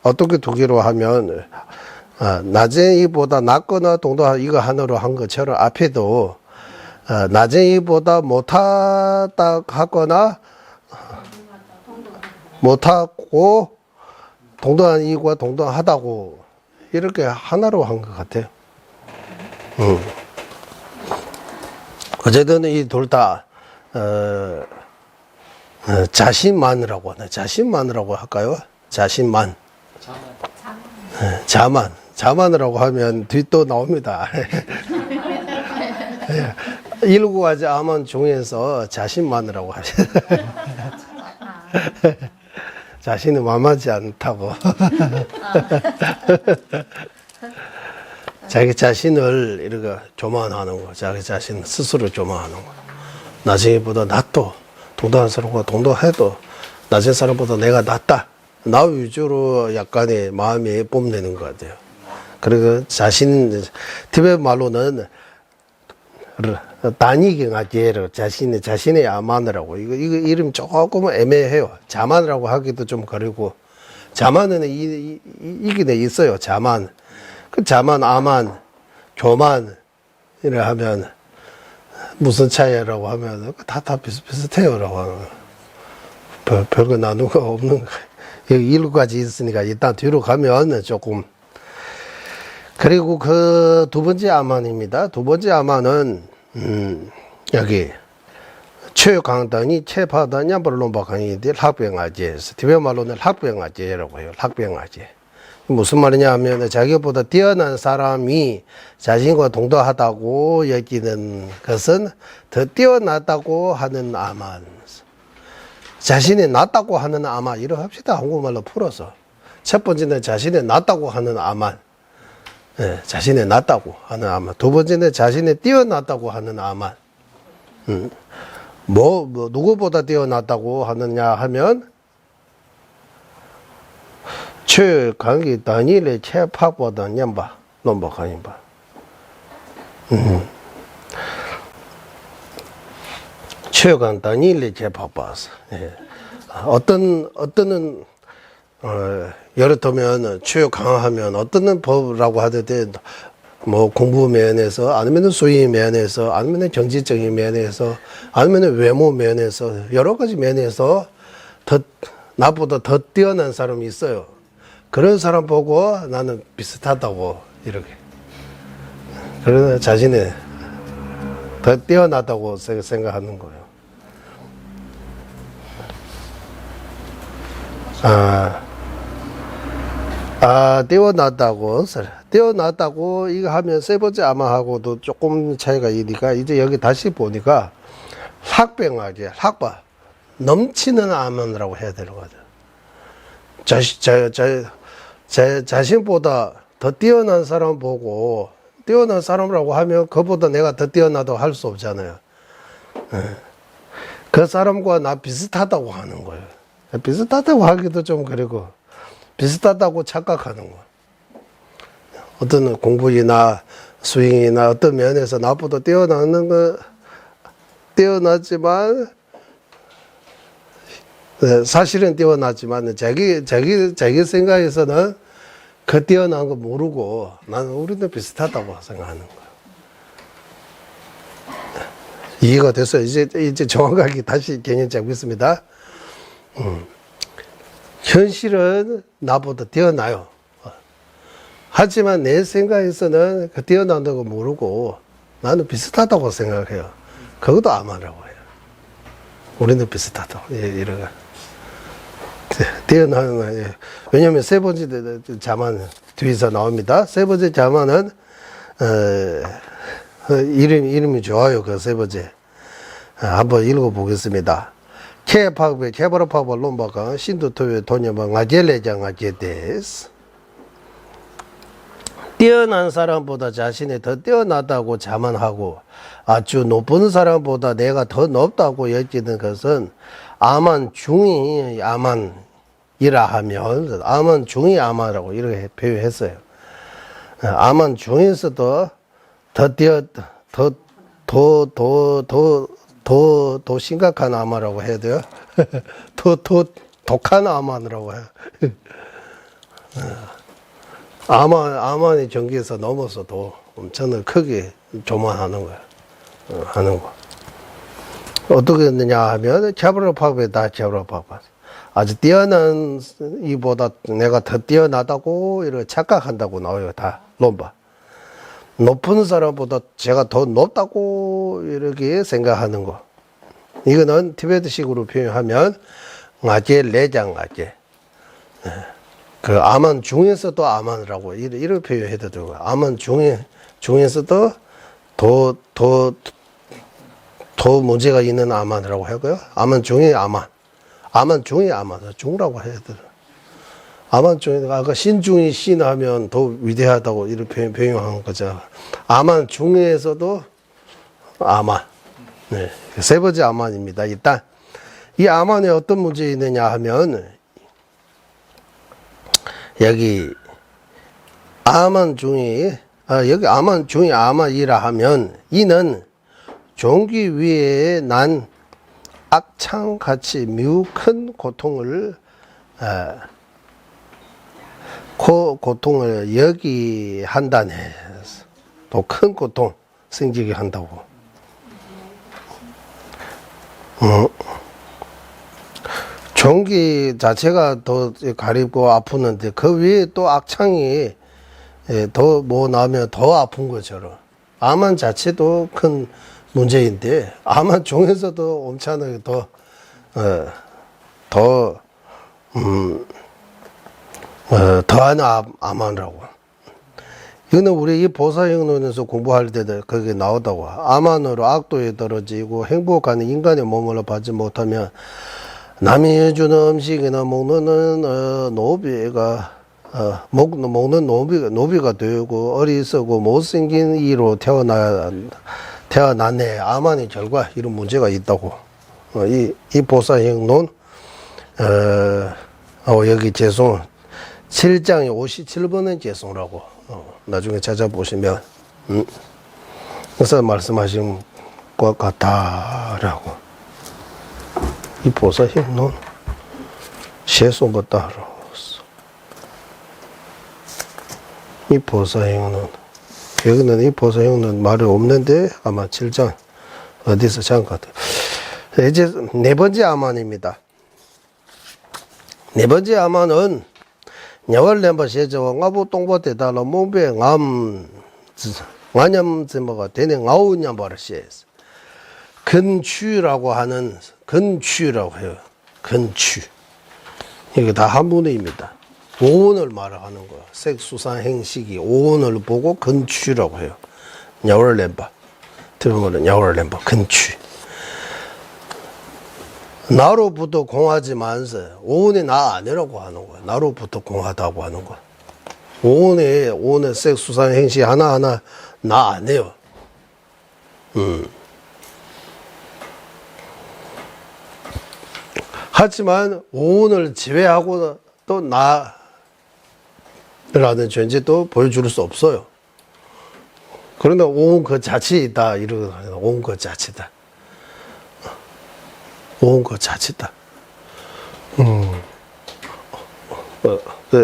어떻게 2개로 하면 낮은 이보다 낫거나 동등한 이거 하나로 한 것처럼 앞에도 낮은 이보다 못하다 하거나 못하고 동등한 이익과 동등하다고 이렇게 하나로 한 것 같아요. 어쨌든 이 둘 다 자신만이라고 하네. 자신만이라고 할까요? 자신만. 자만이라고 하면 뒤 또 나옵니다. 7가지 암만 중에서 자신만이라고 하시죠. 자신이 만만치 않다고. 자기 자신을 이렇게 조만하는 거, 자기 자신 스스로 조만하는 거. 나중에보다 낫도, 동등한 사람과 동등해도 낮은 사람보다 내가 낫다. 나 위주로 약간의 마음이 뽐내는 것 같아요. 그리고 티베트 말로는 단이경아제로 자신의 아만이라고. 이거 이름 조금 애매해요. 자만이라고 하기도 좀 그리고. 자만은 이게 있어요. 자만. 그 자만, 아만, 교만, 이래 하면, 무슨 차이라고 하면, 다 비슷비슷해요. 라고 하면. 별거 나누가 없는 거. 여기 7가지 있으니까 일단 뒤로 가면 조금. 그리고 그 두 번째 아만입니다. 두 번째 아만은, 여기, 최강단이 최파단이 물론박강인데 학병아제에서 티베트 말로는 학병아제라고 해요. 학병아제. 무슨 말이냐 하면 자기보다 뛰어난 사람이 자신과 동등하다고 여기는 것은 더 뛰어났다고 하는 아만. 자신이 낫다고 하는 아만. 이러 합시다. 한국말로 풀어서. 첫 번째는 자신이 낫다고 하는 아만. 네, 자신이 낫다고 하는 아만. 두 번째는 자신이 뛰어났다고 하는 아만. 누구보다 뛰어났다고 하느냐 하면 최강기 단일의 최파보다 년바 넘버가인바. 최강 단일의 최파바스. 어떤은 예를 들면 최강하면 어떤 법이라고 하던데 뭐 공부 면에서 아니면 수의 면에서 아니면 정치적인 면에서 아니면 외모 면에서 여러 가지 면에서 나보다 더 뛰어난 사람이 있어요. 그런 사람 보고 나는 비슷하다고 이렇게. 그러나 자신이 더 뛰어나다고 생각하는 거예요. 뛰어났다고 이거 하면 세 번째 아마하고도 조금 차이가 있으니까 이제 여기 다시 보니까 학병아제, 학바 넘치는 아만이라고 해야 되는 거죠. 자신보다 더 뛰어난 사람 보고 뛰어난 사람이라고 하면 그보다 내가 더 뛰어나다고 할 수 없잖아요. 그 사람과 나 비슷하다고 하는 거예요. 비슷하다고 하기도 좀 그리고 비슷하다고 착각하는 거. 어떤 공부이나 수행이나 어떤 면에서 나보다 뛰어나지만 사실은 뛰어나지만 자기 생각에서는 그 뛰어난 거 모르고 나는 우리도 비슷하다고 생각하는 거야. 이해가 됐어요. 이제 정확하게 다시 개념 잡겠습니다. 현실은 나보다 뛰어나요. 하지만 내 생각에서는 그 뛰어난다고 모르고 나는 비슷하다고 생각해요. 그것도 아마라고 해요. 우리는 비슷하다고. 이래가. 뛰어나는 거예요. 왜냐면 세 번째 자만 뒤에서 나옵니다. 세 번째 자만은, 이름이 좋아요. 그 세 번째. 한번 읽어보겠습니다. 케바르파바 롬바가 신도토에 도녀방 아젤레장 아제데스. 뛰어난 사람보다 자신이 더 뛰어나다고 자만하고 아주 높은 사람보다 내가 더 높다고 여기는 것은 아만 중이 아만이라 하면 아만 중이 아만이라고 이렇게 표현했어요. 아만 중에서도 더 심각한 아마라고 해야 돼요. 더 독한 아만이라고 해요. 아만의 경계에서 넘어서도 엄청나게 크게 조만하는 거야. 하는 거. 어떻게 했느냐 하면, 캬브라파베다 캬브라파바. 아주 뛰어난 이보다 내가 더 뛰어나다고 이렇게 착각한다고 나와요. 다 논바. 높은 사람보다 제가 더 높다고 이렇게 생각하는 거. 이거는 티베트식으로 표현하면 아제 레장 아제. 그 아만 중에서도 아만이라고 이렇게 표현해도 되고, 아만 중에서도 더 문제가 있는 아만이라고 하고요. 아만 중에 아만. 아만 중에 아만. 중이라고 해야 돼요. 아만 중에, 아까 신중이 신하면 더 위대하다고 이렇게 표현한 거죠. 아만 중에서도 아만. 네. 세 번째 아만입니다. 일단, 이 아만에 어떤 문제 있느냐 하면, 여기, 아만 중에, 여기 아만 중에 아만이라 하면, 이는 종기 위에 난 악창같이 매우 큰 고통을, 고통을 여기 한다네. 또 큰 고통 생기게 한다고. 종기 자체가 더 가렵고 아프는데 그 위에 또 악창이 더 뭐 나면 더 아픈 것처럼. 암만 자체도 큰 문제인데 암만 중에서도 엄청나게 더한 암환이라고. 이거는 우리 이 보사형론에서 공부할 때도 그게 나오다고. 암환으로 악도에 떨어지고 행복한 인간의 몸을 받지 못하면 남이 해주는 음식이나 먹는 노비가 먹는 노비가 되고 어리석고 못생긴 이로 태어났네. 암환의 결과 이런 문제가 있다고. 이 보사형론 여기 죄송 7장에 57번은 죄송라고 나중에 찾아보시면 그래서 말씀하신 것 같다라고. 이 보사형론 세송것 따로 이 보사형론 여기는 이 보사형론 말이 없는데 아마 7장 어디서 잠깐 이제 네 번째 아만입니다. 네 번째 아만은 냐월렘바 세저와 nga부 똥보대달라 몸배 완염제모가 되는 아우냠바를 시에서 근추라고 하는 근추라고 해요. 근추 이게 다 한문어입니다. 오온을 말하는 거야. 색수산 행식이 오온을 보고 근추라고 해요. 냐월렘바 들으면 냐월렘바 근추. 나로부터 공하지만서 오온이 나 아니라고 하는 거야. 나로부터 공하다고 하는 거야. 오온의 색수산 행시 하나하나 나 아니에요. 하지만 오온을 제외하고 또 나라는 존재도 보여줄 수 없어요. 그런데 오온 그 자체이다. 이런 오온 그 자체다. 오온 그 자체다.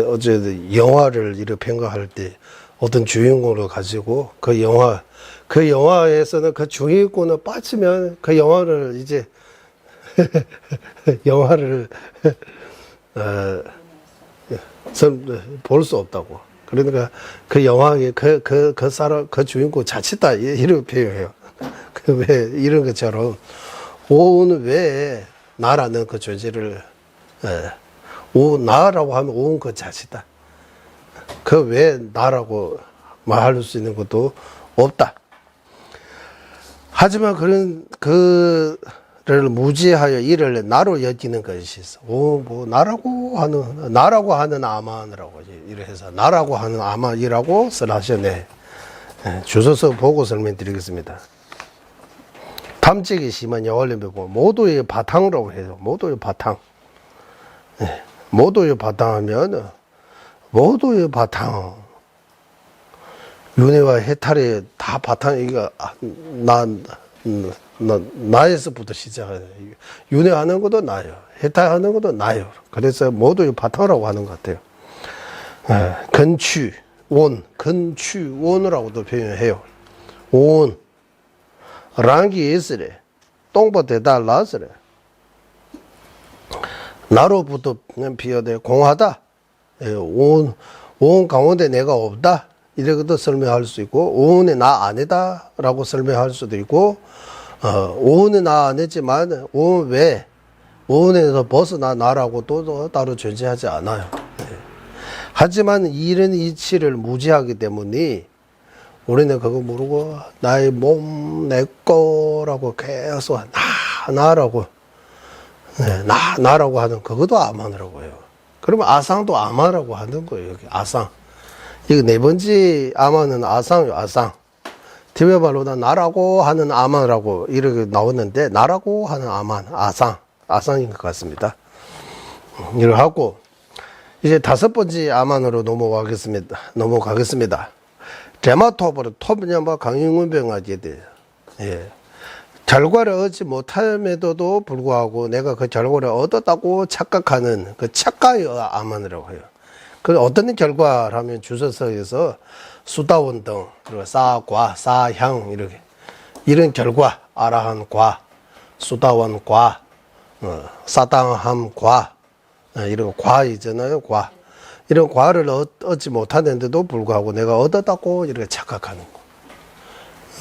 어제 영화를 이렇게 평가할 때 어떤 주인공을 가지고 그 영화에서는 그 주인공을 빠지면 그 영화를 이제 영화를 볼 수 없다고. 그러니까 그 영화에 그 사람 그 주인공 자체다 이렇게 표현해요. 왜 이런 것처럼 오은 외에 나라는 그 존재를 나라고 하면 오은 그 자체다. 그 외에 나라고 말할 수 있는 것도 없다. 하지만 그를 무지하여 이를 나로 여기는 것이 있어. 뭐 나라고 하는 아만이라고 이래 해서 나라고 하는 아만이라고 써놨네. 주소서 보고 설명드리겠습니다. 탐색이 심한 여월렘 보고 모두의 바탕이라고 해요. 모두의 바탕. 모두의 바탕하면 모두의 바탕. 윤회와 해탈의 다 바탕 이거 나에서부터 시작해요. 윤회하는 것도 나요. 해탈하는 것도 나요. 그래서 모두의 바탕이라고 하는 것 같아요. 근추 온, 근추 온이라고도 표현해요. 온. 랑기 있으래 똥보 대다 라스래 나로부터 비어대 공하다. 예, 온 가운데 내가 없다. 이렇게도 설명할 수 있고, 오온의 나 아니다. 라고 설명할 수도 있고, 오온의 나 아니지만, 오온 외, 오온에서 벗어나 나라고 또 따로 존재하지 않아요. 예. 하지만 이런 이치를 무지하기 때문에, 우리는 그거 모르고, 나의 몸, 내 거라고 계속, 나라고, 네, 나라고 하는, 그것도 아만이라고 해요. 그러면 아상도 아마라고 하는 거예요. 여기 아상. 이거 네 번째 아마는 아상이요. 아상. 디베발로다 나라고 하는 아마라고 이렇게 나오는데 나라고 하는 아만 아상. 아상인 것 같습니다. 이걸 하고 이제 다섯 번째 아만으로 넘어가겠습니다. 데마토브로 토브냐마 강인군병하게 돼요. 예. 결과를 얻지 못함에도 불구하고 내가 그 결과를 얻었다고 착각하는 그 착각의 아만이라고 해요. 그 어떤 결과라면 주석서에서 수다원 등, 그리고 사과, 사향, 이렇게. 이런 결과, 아라한과, 수다원과, 사당함과, 이런 과 있잖아요, 과. 이런 과를 얻지 못하는데도 불구하고 내가 얻었다고 이렇게 착각하는 거.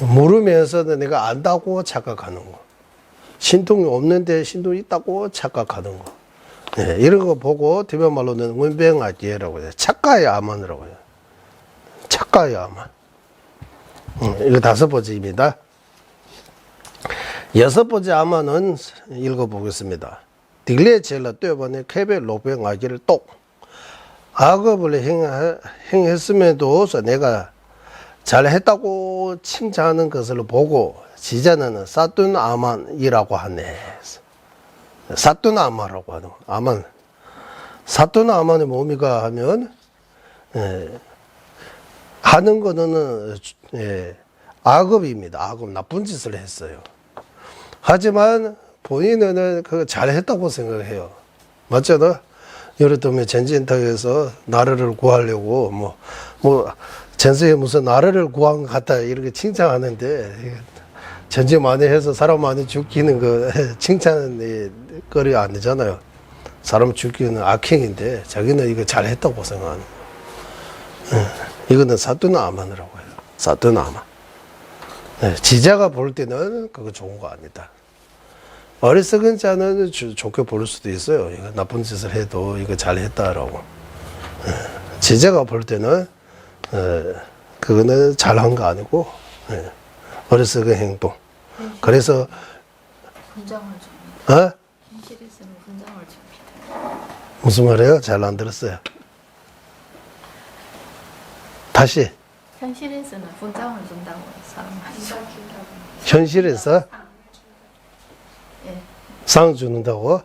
모르면서도 내가 안다고 착각하는 거. 신통이 없는데 신통이 있다고 착각하는 거. 네, 이런 거 보고 대변말로는 원병아지라고 해요. 착가의 아만이라고 해요. 착가의 아만. 이거 다섯 번째입니다. 여섯 번째 아만은 읽어보겠습니다. 딜레 젤라 떼번에 케베 로병아지를 똑. 악업을 행했음에도 내가 잘했다고 칭찬하는 것을 보고 지자는 사툰 아만이라고 하네. 사툰 아마라고 하는 아만. 사툰 아만의 몸이가 하면 하는 거는 악업입니다. 악업, 나쁜 짓을 했어요. 하지만 본인은 그거 잘했다고 생각해요. 맞잖아. 예를 들면 전쟁터에서 나라를 구하려고 뭐 전세에 무슨 나라를 구한 것 같다 이렇게 칭찬하는데 전쟁 많이 해서 사람 많이 죽이는 거 칭찬의 거리 아니잖아요. 사람 죽이는 악행인데 자기는 이거 잘했다고 생각하는 거예요. 이거는 사뚜나 아만이라고 해요. 사뚜나 아만. 지자가 볼 때는 그거 좋은 거 아니다. 어리석은 자는 좋게 볼 수도 있어요. 이거 나쁜 짓을 해도 이거 잘했다라고. 지자가 볼 때는 그거는 잘한 거 아니고 어리석은 행동. 그래서 훈장을 줍니다. 현실에서는 훈장을 줍니다. 무슨 말이에요? 잘 안 들었어요. 다시. 현실에서는 훈장을 준다고 사람한테. 현실에서 예. 상 주는다고?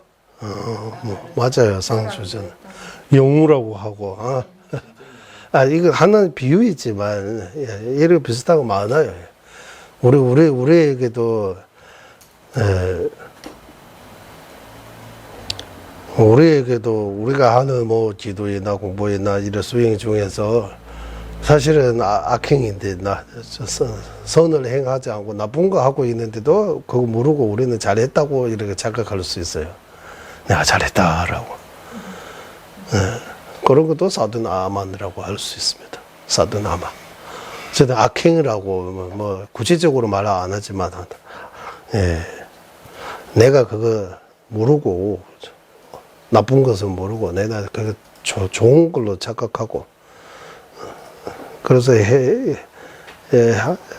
맞아요. 상 주잖아. 영우라고 하고. 이거 하나는 비유있지만, 이렇게 비슷한 거 많아요. 우리에게도, 우리가 하는 뭐 기도이나 공부이나 이런 수행 중에서 사실은 악행인데, 선을 행하지 않고 나쁜 거 하고 있는데도 그거 모르고 우리는 잘했다고 이렇게 착각할 수 있어요. 내가 잘했다라고. 그런 것도 사둔 아만이라고 할 수 있습니다. 사둔 아만. 저도 악행이라고 뭐 구체적으로 말 안 하지만, 내가 그거 모르고 나쁜 것은 모르고 내가 그거 좋은 걸로 착각하고 그래서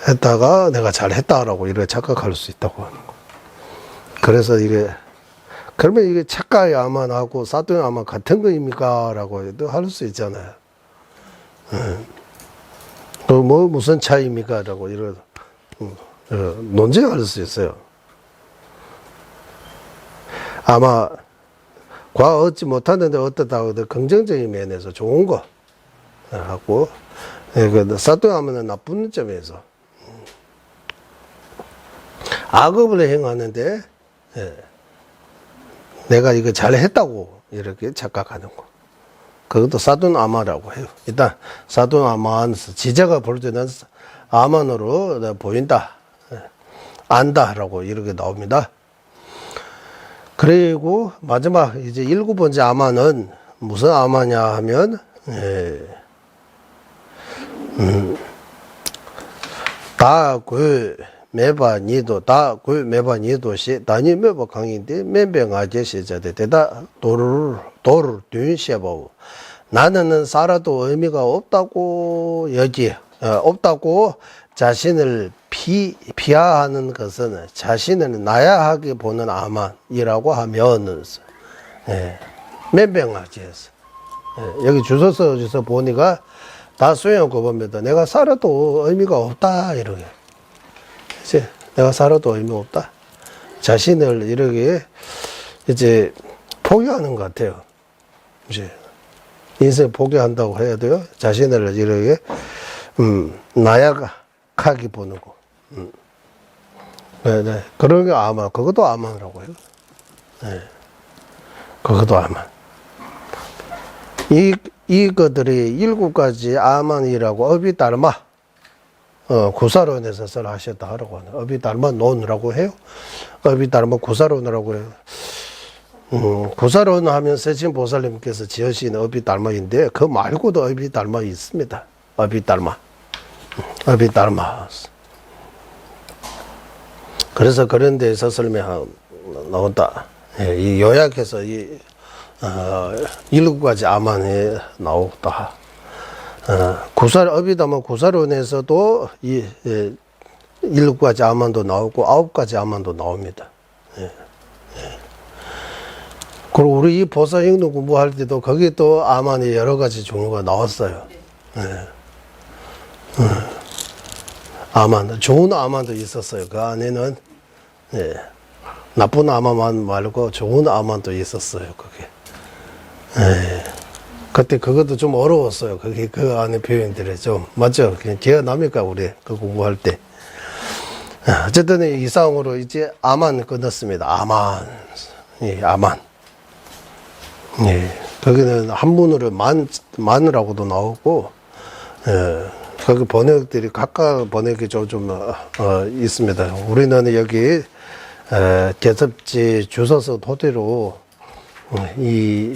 했다가 내가 잘했다라고 이렇게 착각할 수 있다고 하는 거. 그래서 그러면 이게 착각의 아만하고 사돈의 아만 같은 거입니까? 라고 할 수 있잖아요. 뭐 무슨 차이입니까? 라고 논쟁할 수 있어요. 아마 과 얻지 못하는데 어떻다고 긍정적인 면에서 좋은 거 하고 사돈의 아만은 나쁜 점에서 악업을 행하는데 내가 이거 잘했다고 이렇게 착각하는 거. 그것도 사돈 아마라고 해요. 일단 사돈 아만 지자가 볼 때는 아만으로 보인다, 안다라고 이렇게 나옵니다. 그리고 마지막 이제 7번째 아마는 무슨 아마냐 하면 다굴 매바니도 다굴 매바니도시 다니 매바 강인데 멘뱅아제 시자데 대다 도를 둔시해보 나는 살아도 의미가 없다고 여기 없다고 자신을 비하하는 것은 자신을 나야하게 보는 아만이라고 하면은 멘뱅아제에서 여기 주소서 보니까 다 수용하고 봅니다. 내가 살아도 의미가 없다 이렇게 이제 내가 살아도 의미 없다 자신을 이렇게 이제 포기하는 것 같아요. 이제 인생 포기한다고 해야 돼요. 자신을 이렇게 나약하게 보는 거. 네. 그런 게 아만, 그것도 아만이라고 해요. 네. 그것도 아만. 이것들이 7가지 아만이라고 어비달마, 구사론에서 설하셨다 하라고 하는, 어비달마 논이라고 해요. 어비달마 구사론이라고 해요. 구사론 하면 세친 보살님께서 지으신 어비달마인데, 그 말고도 어비달마 있습니다. 어비달마. 그래서 그런 데서 설명 나온다. 이 요약해서 7가지 아만에 나온다. 어비달마 구사론에서도 7가지 아만도 나오고 9가지 아만도 나옵니다. 그리고 우리 이 보살행동 공부할 때도 거기 또 아만이 여러 가지 종류가 나왔어요. 아만, 좋은 아만도 있었어요. 그 안에는 나쁜 아만만 말고 좋은 아만도 있었어요. 그게. 그때 그것도 좀 어려웠어요. 그게 그 안에 표현들이 좀 맞죠? 그냥 기억납니까 우리 그 공부할 때. 어쨌든 이상으로 이제 아만 끝났습니다. 아만, 아만. 거기는 한문으로 만이라고도 나오고. 거기 번역들이 각각 번역이 좀 있습니다. 우리는 여기 개섭지 주소서 토대로 이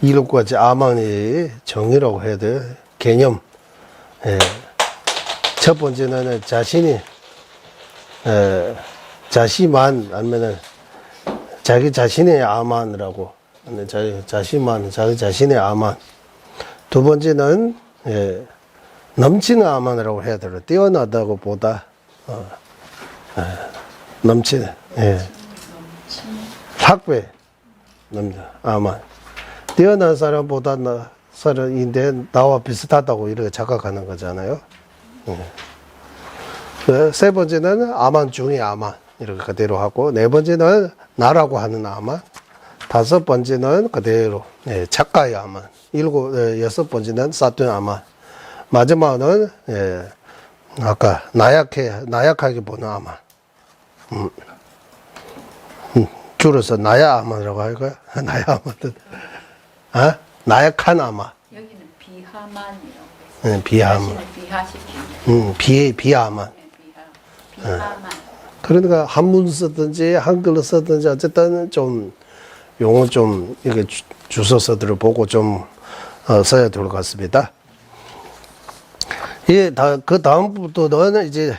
7가지 아만의 정의라고 해야 돼요. 개념. 첫 번째는 자신만 아니면은 자기 자신의 아만이라고 자기 자신의 아만. 두 번째는 넘치는 아만이라고 해야 되나 뛰어나다고 보다 넘치는 학배 아만 뛰어난 사람보다 사람인데 나와 비슷하다고 이렇게 착각하는 거잖아요. 세 번째는 아만 중에 아만 이렇게 그대로 하고 네 번째는 나라고 하는 아만 다섯 번째는 그대로 작가의 아만 여섯 번째는 사투 아만 마지막은 아까 나약하게 보는 아만. 줄여서 나야 아만이라고 할까요? 나야 아만. 나약한 아만. 여기는 비하만이라고 비하만. 비하시키는. 비하만. 비하만. 그러니까 한문 쓰든지 한글로 쓰든지 어쨌든 좀 용어 좀 이렇게 주소서들을 보고 좀 써야 될 것 같습니다. 그 다음부터는 이제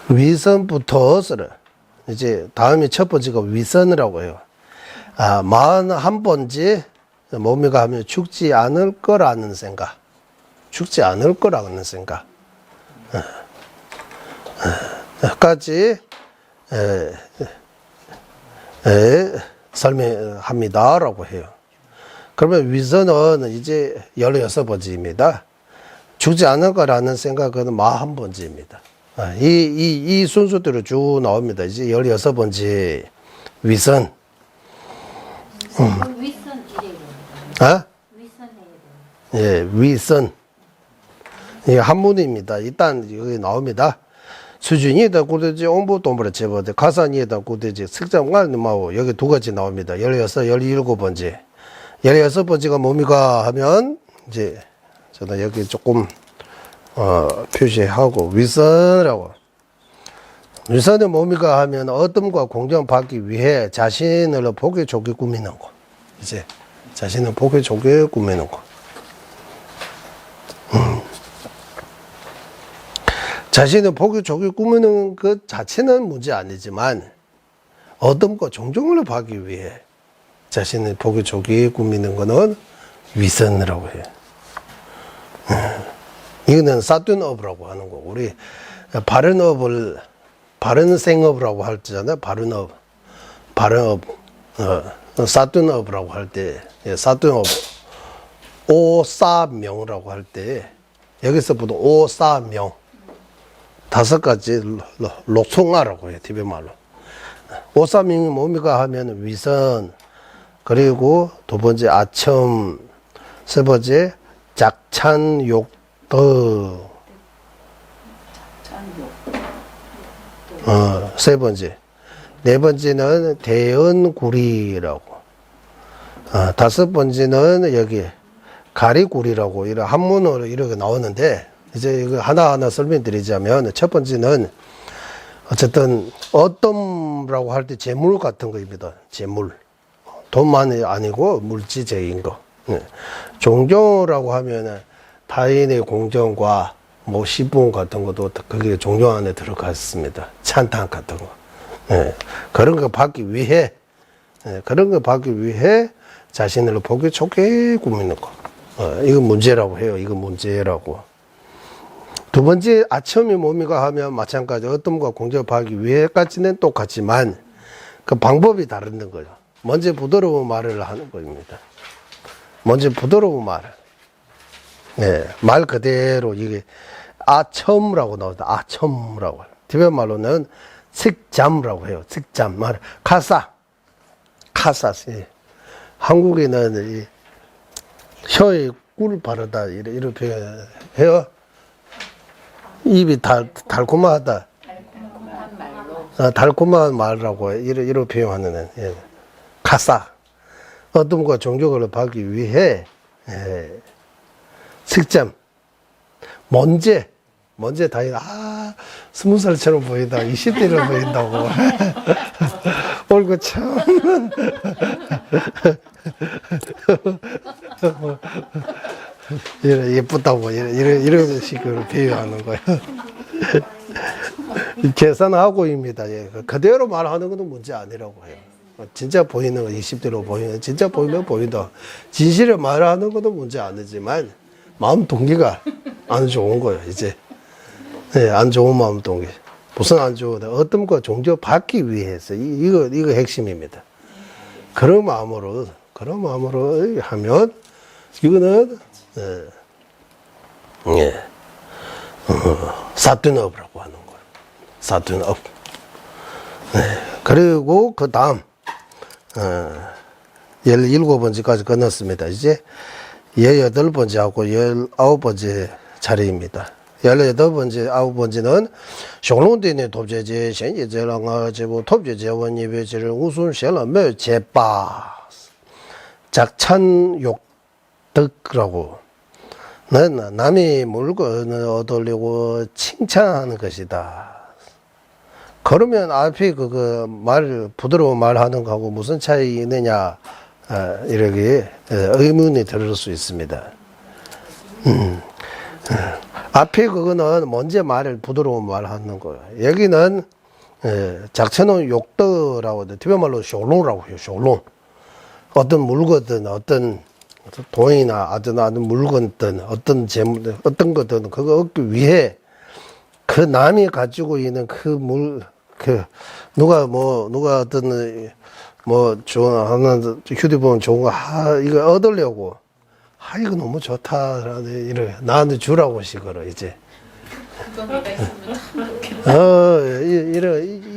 위선부터 이제 다음에 첫 번째가 위선이라고 해요. 41번째 몸이가 하면 죽지 않을 거라는 생각. 죽지 않을 거라는 생각. 까지 설명합니다라고 해요. 그러면 위선은 이제 16번째입니다. 죽지 않을 거라는 생각은 41번째입니다. 이 순서대로 쭉 나옵니다. 이제 16번째 위선. 윗선 이래요. 윗선 해야 돼요. 위선. 이 한문입니다. 일단 여기 나옵니다. 수준이다 구대지 옹부 동부를 제보대 가산이다 구대지 색장관님하고 여기 두 가지 나옵니다. 16, 17번째. 16번째가 뭡니까 하면 이제 저는 여기 조금 표시하고 위선이라고 위선의 몸이가 하면 어둠과 공정받기 위해 자신을 보기 좋게 꾸미는 거. 이제 자신을 보기 좋게 꾸미는 거. 자신을 보기 좋게 꾸미는 것 자체는 문제 아니지만 어둠과 종종을 받기 위해 자신을 보기 좋게 꾸미는 거는 위선이라고 해요. 이거는 사둔업이라고 하는 거고, 우리 바른 생업이라고 할 때잖아요. 바른업, 사둔업이라고 할 때, 사둔업, 오사명이라고 할 때, 여기서부터 오사명, 5가지 록송아라고 해요. 티베 말로. 오사명이 뭡니까 하면 위선, 그리고 2번째 아첨, 3번째 작찬욕덕, 3번째, 4번째는 대연구리라고, 5번째는 여기 가리구리라고 이런 한문으로 이렇게 나오는데, 이제 이거 하나하나 설명드리자면, 첫 번째는 어쨌든 어떤라고 할 때 재물 같은 거입니다. 재물, 돈만이 아니고 물질적인 거. 종교라고 하면은 타인의 공정과 뭐 시분 같은 것도 그게 종교 안에 들어갔습니다. 찬탄 같은 거. 그런 거 받기 위해, 자신을 보기 좋게 꾸미는 거. 이건 문제라고 해요. 이건 문제라고. 2번째 아첨이 뭡니까 하면 마찬가지 어떤과 공정을 받기 위해까지는 똑같지만 그 방법이 다른 거죠. 먼저 부드러운 말을 하는 겁니다. 먼저 부드러운 말. 말 그대로 이게 아첨이라고 나온다. 아첨이라고. 티베트 말로는 식잠이라고 해요. 식잠. 말 카사. 한국에는 이 혀에 꿀 바르다 이런 표현해요. 입이 달콤하다. 달콤한 말로. 달콤한 말이라고 이런 표현하는 카사. 어둠과 종교를 받기 위해 식잠. 먼제 다이 20살처럼 보인다. 20대로 보인다고. 얼굴 참. 예쁘다고 이런 식으로 비유하는 거예요. 계산하고입니다. 그대로 말하는 것은 문제 아니라고 해요. 진짜 보이는 거, 20대로 보이는, 진짜 보이면 보인다. 진실을 말하는 것도 문제 아니지만, 마음 동기가 안 좋은 거예요, 이제. 안 좋은 마음 동기. 무슨 안 좋은, 어떤거 종교 받기 위해서, 이거 핵심입니다. 그런 마음으로 하면, 이거는, 사둔업이라고 하는 거예요. 사둔업. 그리고 그 다음, 17번째까지 끝났습니다. 이제 18번째하고 19번째 자리입니다. 18번째, 19번째는 숑롱대네 톱제제, 현예제랑아 제보 톱제제원 예배제를 우순시라며 제빠 작찬욕덕이라고 남이 물건을 얻으려고 칭찬하는 것이다. 그러면 앞에 부드러운 말 하는 거하고 무슨 차이 있느냐, 이렇게 의문이 들을 수 있습니다. 앞에 그거는 먼저 부드러운 말 하는 거예요. 여기는, 작천은 욕더라고, 티베트 말로 쇼롱이라고 해요, 쇼롱. 어떤 물건든, 어떤 돈이나 어떤 물건든, 어떤 재물, 어떤 거든, 그거 얻기 위해 그 남이 가지고 있는 누가 어떤, 좋은, 휴대폰 좋은 거, 이거 얻으려고, 이거 너무 좋다, 나한테 주라고 식으로, 이제. 그거가 있으면 참 좋겠다.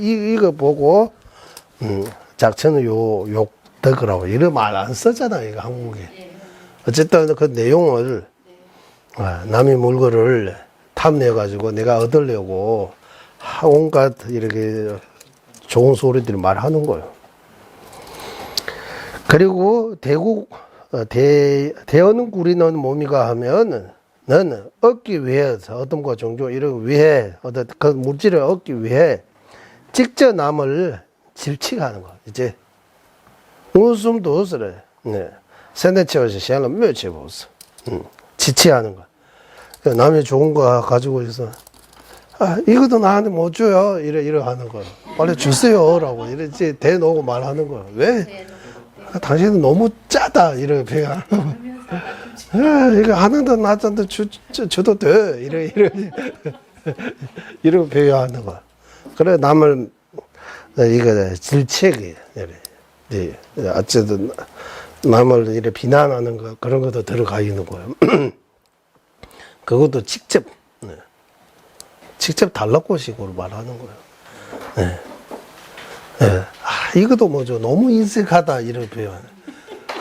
이거 보고, 작천은 욕덕이라고, 이런 말 안 쓰잖아요, 이거 한국에. 어쨌든 그 내용을, 남의 물건을 탐내가지고 내가 얻으려고 온갖 이렇게 좋은 소리들을 말하는 거예요. 그리고 대어는 구리는 뭡니까 하면, 얻기 위해서, 어떤과 종교, 이런 위해, 그 물질을 얻기 위해 직접 남을 질치하는 거. 이제 웃음도 웃으래. 네. 세네체어시 시행을 묘치 보스. 지치하는 거. 남이 좋은 거 가지고 있어. 아, 이것도 나한테 못 줘요. 이래 하는 거야. 빨리 주세요. 라고 이렇게 대놓고 말하는 거야. 왜? 아, 당신은 너무 짜다. 이렇게 표현하는 거야. 아, 이거 하나도 나한테 줘도 돼. 이렇게 표현하는 거야. 그래, 남을, 이거 질책이, 이래. 어쨌든, 남을 이렇게 비난하는 거, 그런 것도 들어가 있는 거예요. 그것도 직접 달라고식으로 말하는 거예요. 네. 네. 아, 이것도 뭐죠. 너무 인색하다, 이런 표현.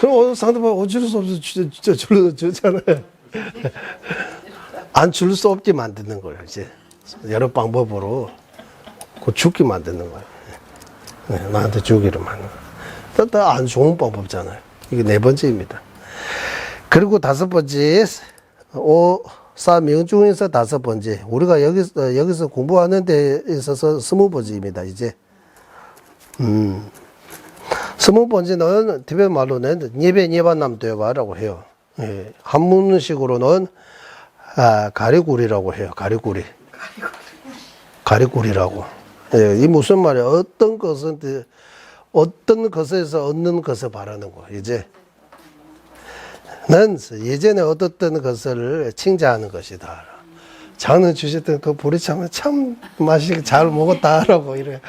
그럼 상대방 어쩔 수 없어 주잖아요. 안 줄 수 없게 만드는 거예요, 이제. 여러 방법으로 죽게 만드는 거예요. 네. 나한테 주기를 만드는 거예요. 다 안 좋은 방법잖아요. 이게 4번째입니다. 그리고 5번째, 사명중에서 5번째. 우리가 여기서 공부하는 데 있어서 20번째입니다, 이제. 20번째는 티베트 말로는 예배남되어봐라고 해요. 예, 한문식으로는 가리구리라고 해요. 가리구리라고. 예, 이 무슨 말이야? 어떤 것에서 얻는 것을 바라는 거. 이제 난 예전에 얻었던 것을 칭찬하는 것이다. 장은 주셨던 그 보리참을 참 맛있게 잘 먹었다라고 이래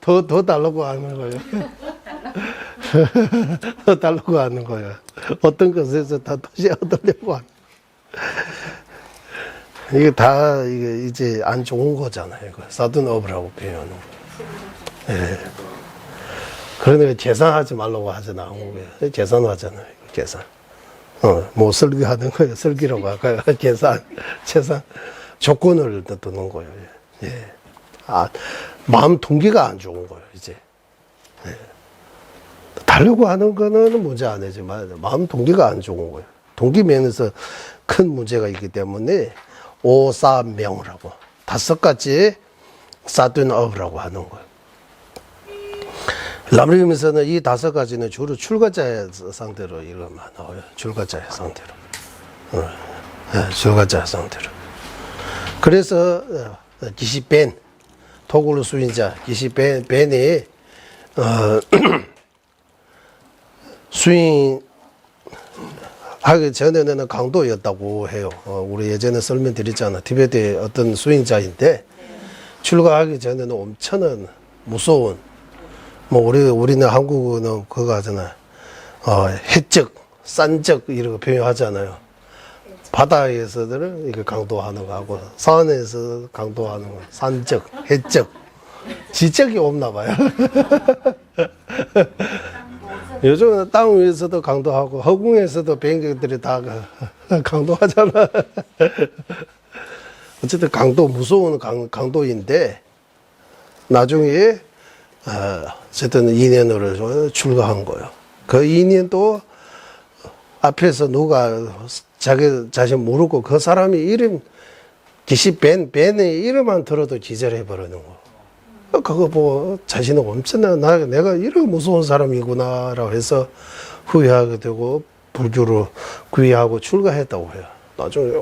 더 달라고 하는 거예요. 더 달라고 하는 거예요. 어떤 것에서 다 다시 얻으려고 하는. 이게 다 이게 이제 안 좋은 거잖아요. 사둔업이라고 표현하는 거. 예. 그러니까 계산하지 말라고 하잖아. 한국에 계산하잖아요. 계산. 뭐 설계하는 거예요. 설계라고 할까요? 계산 조건을 두는 거예요. 예. 아, 마음 동기가 안 좋은 거예요. 이제. 예. 달려고 하는 거는 문제 안 되지만 마음 동기가 안 좋은 거예요. 동기 면에서 큰 문제가 있기 때문에 오사명이라고 5가지 사둔업이라고 하는 거예요. 람리움에서는 이 5가지는 주로 출가자의 상태로 이거만 나와요. 출가자의 상태로. 출가자의 상태로. 그래서 기시벤, 토굴 수인자, 기시벤이 수인하기 전에는 강도였다고 해요. 우리 예전에 설명드렸잖아. 티베트의 어떤 수인자인데 출가하기 전에는 엄청난 무서운 뭐 우리는 한국은 그거 하잖아요. 해적, 산적 이런 거 표현하잖아요. 바다에서는 이거 강도하는 거 하고 산에서 강도하는 거, 산적, 해적, 지적이 없나 봐요. 요즘은 땅 위에서도 강도하고 허공에서도 비행기들이 다 강도하잖아. 어쨌든 강도 무서운 강도인데 나중에 어쨌든 2년으로 출가한 거예요. 그 2년도 앞에서 누가 자기 자신 모르고 그 사람이 이름 벤의 이름만 들어도 기절해버리는 거. 그거 보고 자신은 엄청나 내가 이렇게 무서운 사람이구나라고 해서 후회하게 되고 불교로 귀하고 출가했다고 해요. 나중에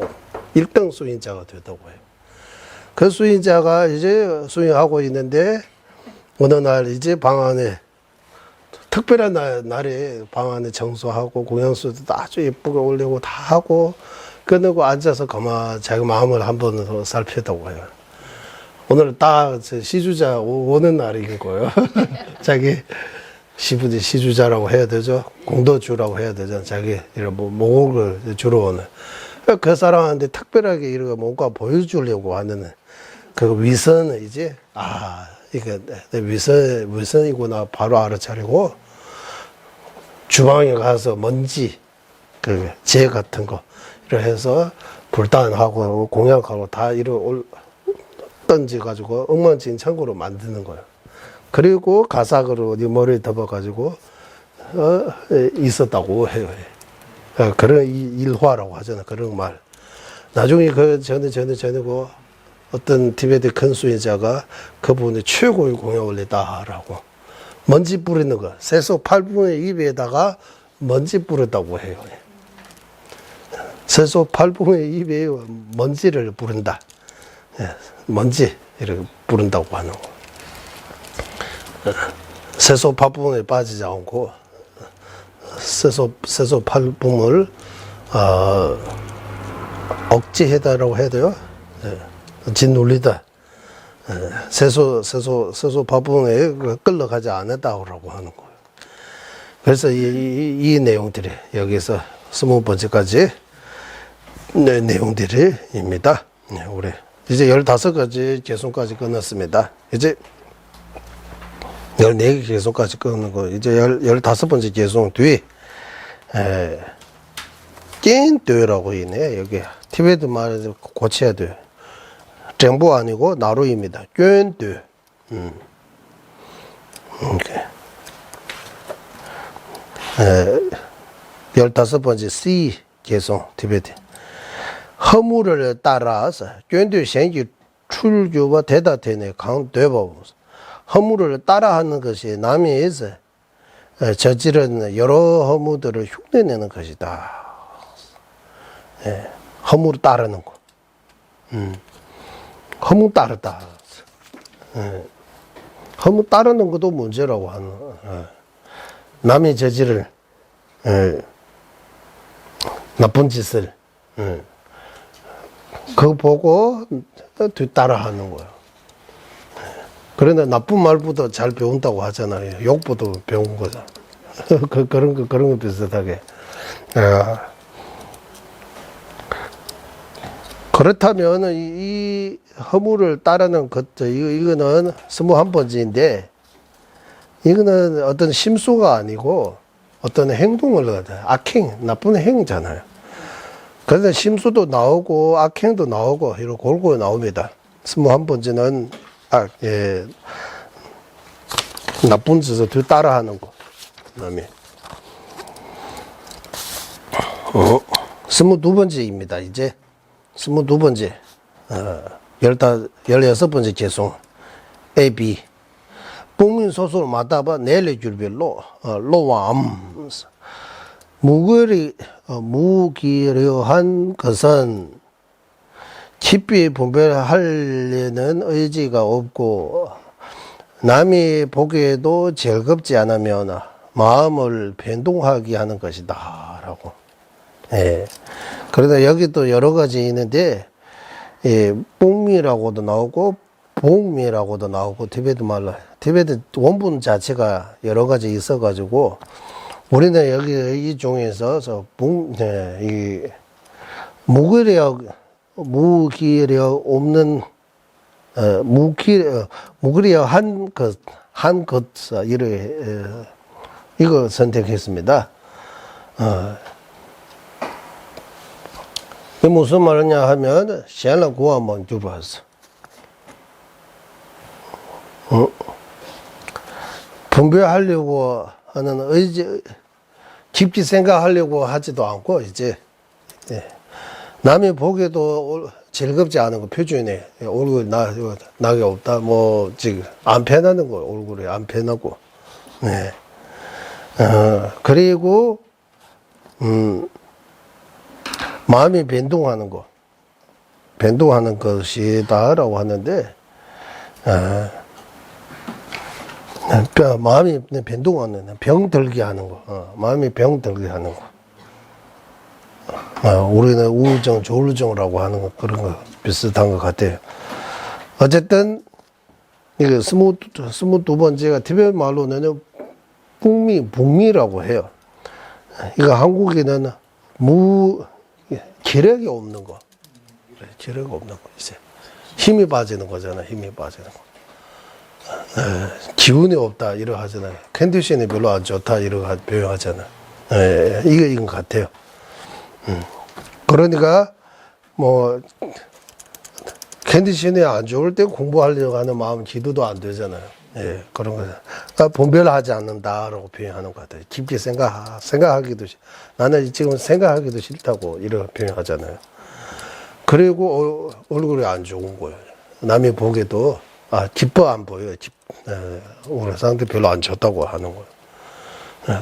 1등 수인자가 됐다고 해요. 그 수인자가 이제 수인하고 있는데 어느 날 이제 방 안에 특별한 날에 방 안에 청소하고 공양수도 아주 예쁘게 올리고 다 하고 끝내고 앉아서 가만 자기 마음을 한번 더 살폈다고 해요. 오늘 딱 시주자 오는 날인 거예요. 자기 시주자라고 해야 되죠. 공도주라고 해야 되죠. 자기 이런 목을 주러 오는. 그 사람한테 특별하게 이렇게 뭔가 보여주려고 하는 그 위선을 이제 이게 내 위선이구나 바로 알아차리고 주방에 가서 먼지 재 같은 거 이렇게 해서 불단하고 공약하고 다 이렇게 던져가지고 엉망진창으로 만드는 거예요. 그리고 가삭으로 네 머리에 덮어가지고 있었다고 해요. 그런 일화라고 하잖아요. 그런 말. 나중에 그 전에 그 어떤 티베트 큰 수행자가 그분이 최고의 공약을 했다라고. 먼지 뿌리는 거. 세소 8분의 2배에다가 먼지 뿌렸다고 해요. 세소 8분의 2배에 먼지를 뿌린다. 예, 먼지 이렇게 뿌린다고 하는 거. 세소 8분에 빠지지 않고 세소 8분을 억제해다라고 해야 돼요. 예, 짓눌리다. 예, 세소 8분에 끌려가지 않았다고 하는 거예요. 그래서 이 내용들이 여기서 20번째까지 내용들입니다. 네, 우리 이제 15가지 개송까지 끝났습니다. 이제 14개 개송까지 끊는 거, 이제 15번째 개송 뒤, 낀뜨라고 있네. 여기 티베트 말에서 고쳐야 돼요. 정보 아니고 나루입니다. 낀뜨. 이렇게. 15번째 C 개송 티베트. 허물을 따라서 낀뜨 생기 출교와 대다되네 강되고 허물을 따라하는 것이 남에서 저지른 여러 허물들을 흉내내는 것이다. 예, 허물을 따르는 거. 허물 따르다. 예, 허물 따르는 것도 문제라고 하는. 예, 남이 저지를 나쁜 짓을 그거 보고 뒤따라하는 거예요. 그런데 나쁜 말보다 잘 배운다고 하잖아요. 욕보다 배운 거죠. 그런 거 비슷하게. 그렇다면 이 허물을 따르는 것, 이거는 21번째인데, 이거는 어떤 심수가 아니고 어떤 행동을 하죠. 악행, 나쁜 행잖아요. 그런데 심수도 나오고 악행도 나오고 이렇게 골고루 나옵니다. 21번째는 나쁜 짓을 따라하는 거. 남이. 22번째입니다. 이제 22번째. 16번째 개송. A, B. 북민 소설 마다바 내려줄별로 로암. 무기려한 것은 깊이 분별하려는 의지가 없고 남이 보기에도 즐겁지 않으면 마음을 변동하게 하는 것이다 라고. 예. 그러다 여기 또 여러 가지 있는데 뽕미라고도 나오고 봉미라고도 나오고 티베트 말로 티베트 원문 자체가 여러 가지 있어 가지고 우리는 여기 이 중에서 이 무기력 없는 무기력한 것 이거 선택했습니다. 이 무슨 말이냐 하면 시안라 구하면 주로서 분별하려고 하는 의지, 깊이 생각하려고 하지도 않고 이제 남이 보기에도 즐겁지 않은 거 표준에 얼굴 나게 없다 뭐 지금 안 편하는 거 얼굴에 안 편하고 네. 그리고 마음이 변동하는 것이다라고 하는데 마음이 변동하는 병 들게 하는 거 마음이 병 들게 하는 거 우리는 우울증, 조울증이라고 하는 거, 그런 거 비슷한 것 같아요. 어쨌든 이거 22번째가 티베트 말로는 북미라고 해요. 이거 한국에는 기력이 없는 거. 기력이 없는 거 이제 힘이 빠지는 거잖아. 힘이 빠지는 거. 기운이 없다 이러 하잖아요. 컨디션이 별로 안 좋다 이러 표현하잖아. 이건 같아요. 그러니까 뭐 컨디션이 안 좋을 때 공부하려고 하는 마음 기도도 안 되잖아요. 예, 그런 거죠. 그러니까 분별하지 않는다라고 표현하는 것 같아요. 깊게 생각하기도 나는 지금 생각하기도 싫다고 이렇게 표현하잖아요. 그리고 얼굴이 안 좋은 거예요. 남이 보기에도 기뻐 안 보여요. 오늘 상태 별로 안 좋다고 하는 거예요.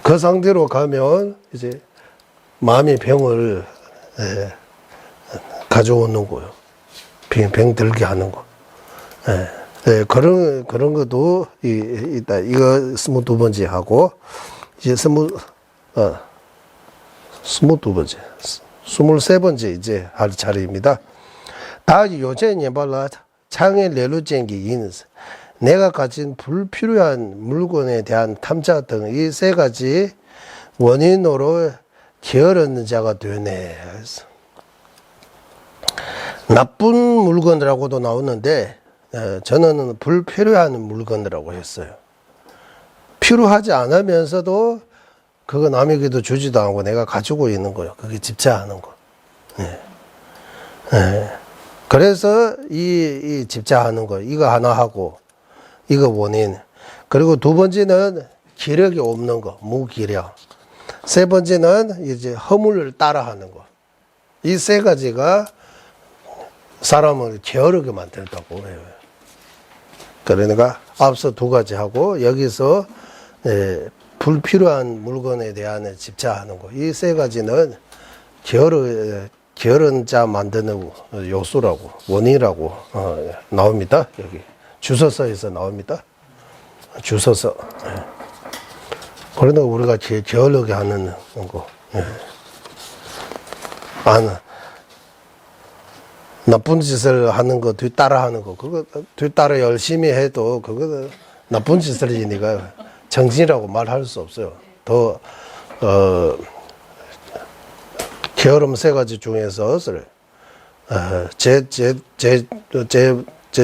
그 상태로 가면 이제 마음의 병을 가져오는 거예요. 병 들게 하는 거. 그런 것도 있다. 이거 22번째 하고, 이제 22번째, 23번째 이제 할 차례입니다. 다 요새 예발라 창의 레루쟁기 인스. 내가 가진 불필요한 물건에 대한 탐자 등 이 세 가지 원인으로 게으른 자가 되네. 나쁜 물건이라고도 나오는데 저는 불필요한 물건이라고 했어요. 필요하지 않으면서도 그거 남에게도 주지도 않고 내가 가지고 있는 거예요. 그게 집착하는 거. 그래서 이 집착하는 거 이거 하나 하고 이거 원인. 그리고 두 번째는 기력이 없는 거, 무기력. 세 번째는 이제 허물을 따라하는 거. 이 세 가지가 사람을 게으르게 만들다고 해요. 그러니까 앞서 두 가지 하고 여기서 불필요한 물건에 대한 집착하는 거. 이 세 가지는 게으른 자 만드는 요소라고, 원인이라고 나옵니다. 여기 주소서에서 나옵니다. 주소서. 그러니까 우리가 게으르게 하는 거. 나쁜 짓을 하는 거 뒤따라 하는 거. 그거 뒤따라 열심히 해도 그거 나쁜 짓을이니까 정신이라고 말할 수 없어요. 더 게으름 세 가지 중에서 제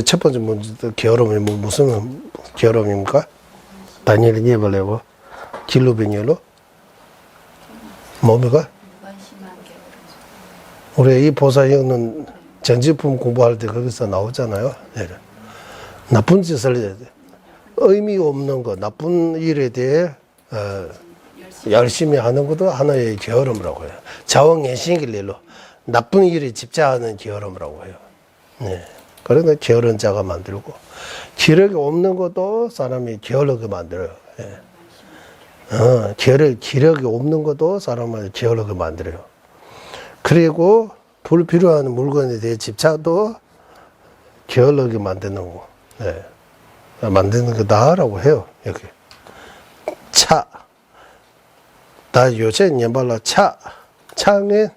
첫 번째 문제 게으름이 무슨 게으름입니까? 다니엘이 예발레고 길루비니엘로 뭡니까? 우리 이 보사형은 전지품 공부할 때 거기서 나오잖아요. 나쁜 짓을 의미 없는 거, 나쁜 일에 대해 열심히 하는 것도 하나의 게으름이라고 해요. 자원예신길로 나쁜 일에 집착하는 게으름이라고 해요. 그러니까 게으른 자가 만들고 기력이 없는 것도 사람이 게으르게 만들어요. 기력이 없는 것도 사람을 게으르게 만들어요. 그리고 불필요한 물건에 대해 집착도 게으르게 만드는 거. 만드는 거다라고 해요. 여기 차. 다 요새 연발라 창에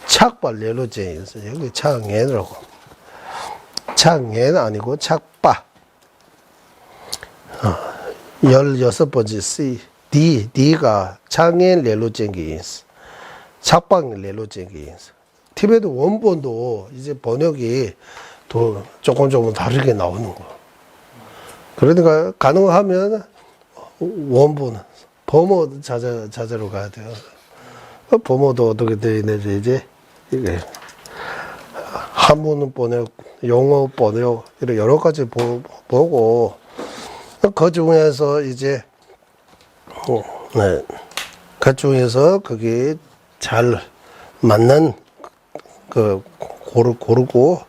착발 레로제 있어요. 여기 창에라고. 창에는 아니고 착바. 16번째 C, D가 창에 레로쟁기 있어. 착방 레로쟁기 있어. 티베트 원본도 이제 번역이 또 조금 다르게 나오는 거. 그러니까 가능하면 원본, 범어 자제로 가야 돼요. 범어도 어떻게 되어 있는지 이제 이게 한문 번역, 용어 번역 이런 여러 가지 보고 그 중에서 이제 그 중에서 거기 잘 맞는 그 고르고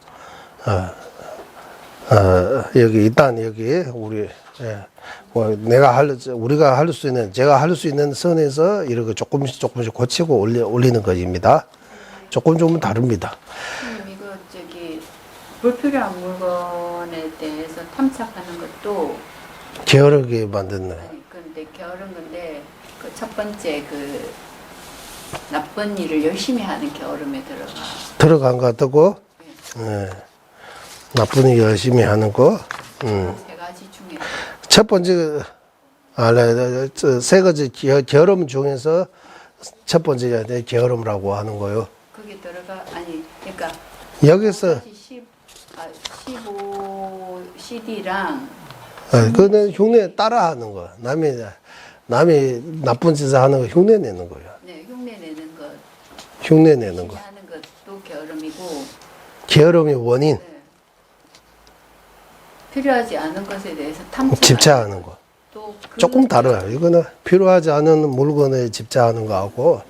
여기 일단 여기 우리 우리가 할 수 있는 제가 할 수 있는 선에서 이렇게 조금씩 고치고 올리는 것입니다. 조금 다릅니다. 이거 불필요한 물건에 대해서 탐착하는 것도 게으르게 만드는. 아니 근데 게으른 건데 그 첫 번째 그 나쁜 일을 열심히 하는 게으름에 들어간 것 같고, 나쁜 일 열심히 하는 거. 세 가지 중에 첫 번째, 세 가지 게으름 중에서 첫 번째가 게으름이라고 하는 거요. 거기 들어가 아니 그러니까 여기서 15 CD랑 그는 흉내 따라하는 거. 남이 나쁜 짓을 하는 거 흉내 내는 거예요. 네, 흉내 내는 것, 흉내 내는 거. 하는 것도 게으름이고 게으름의 원인. 네. 필요하지 않은 것에 대해서 탐닉 집착하는 거. 또 조금 다르요. 이거는 필요하지 않은 물건에 집착하는 거하고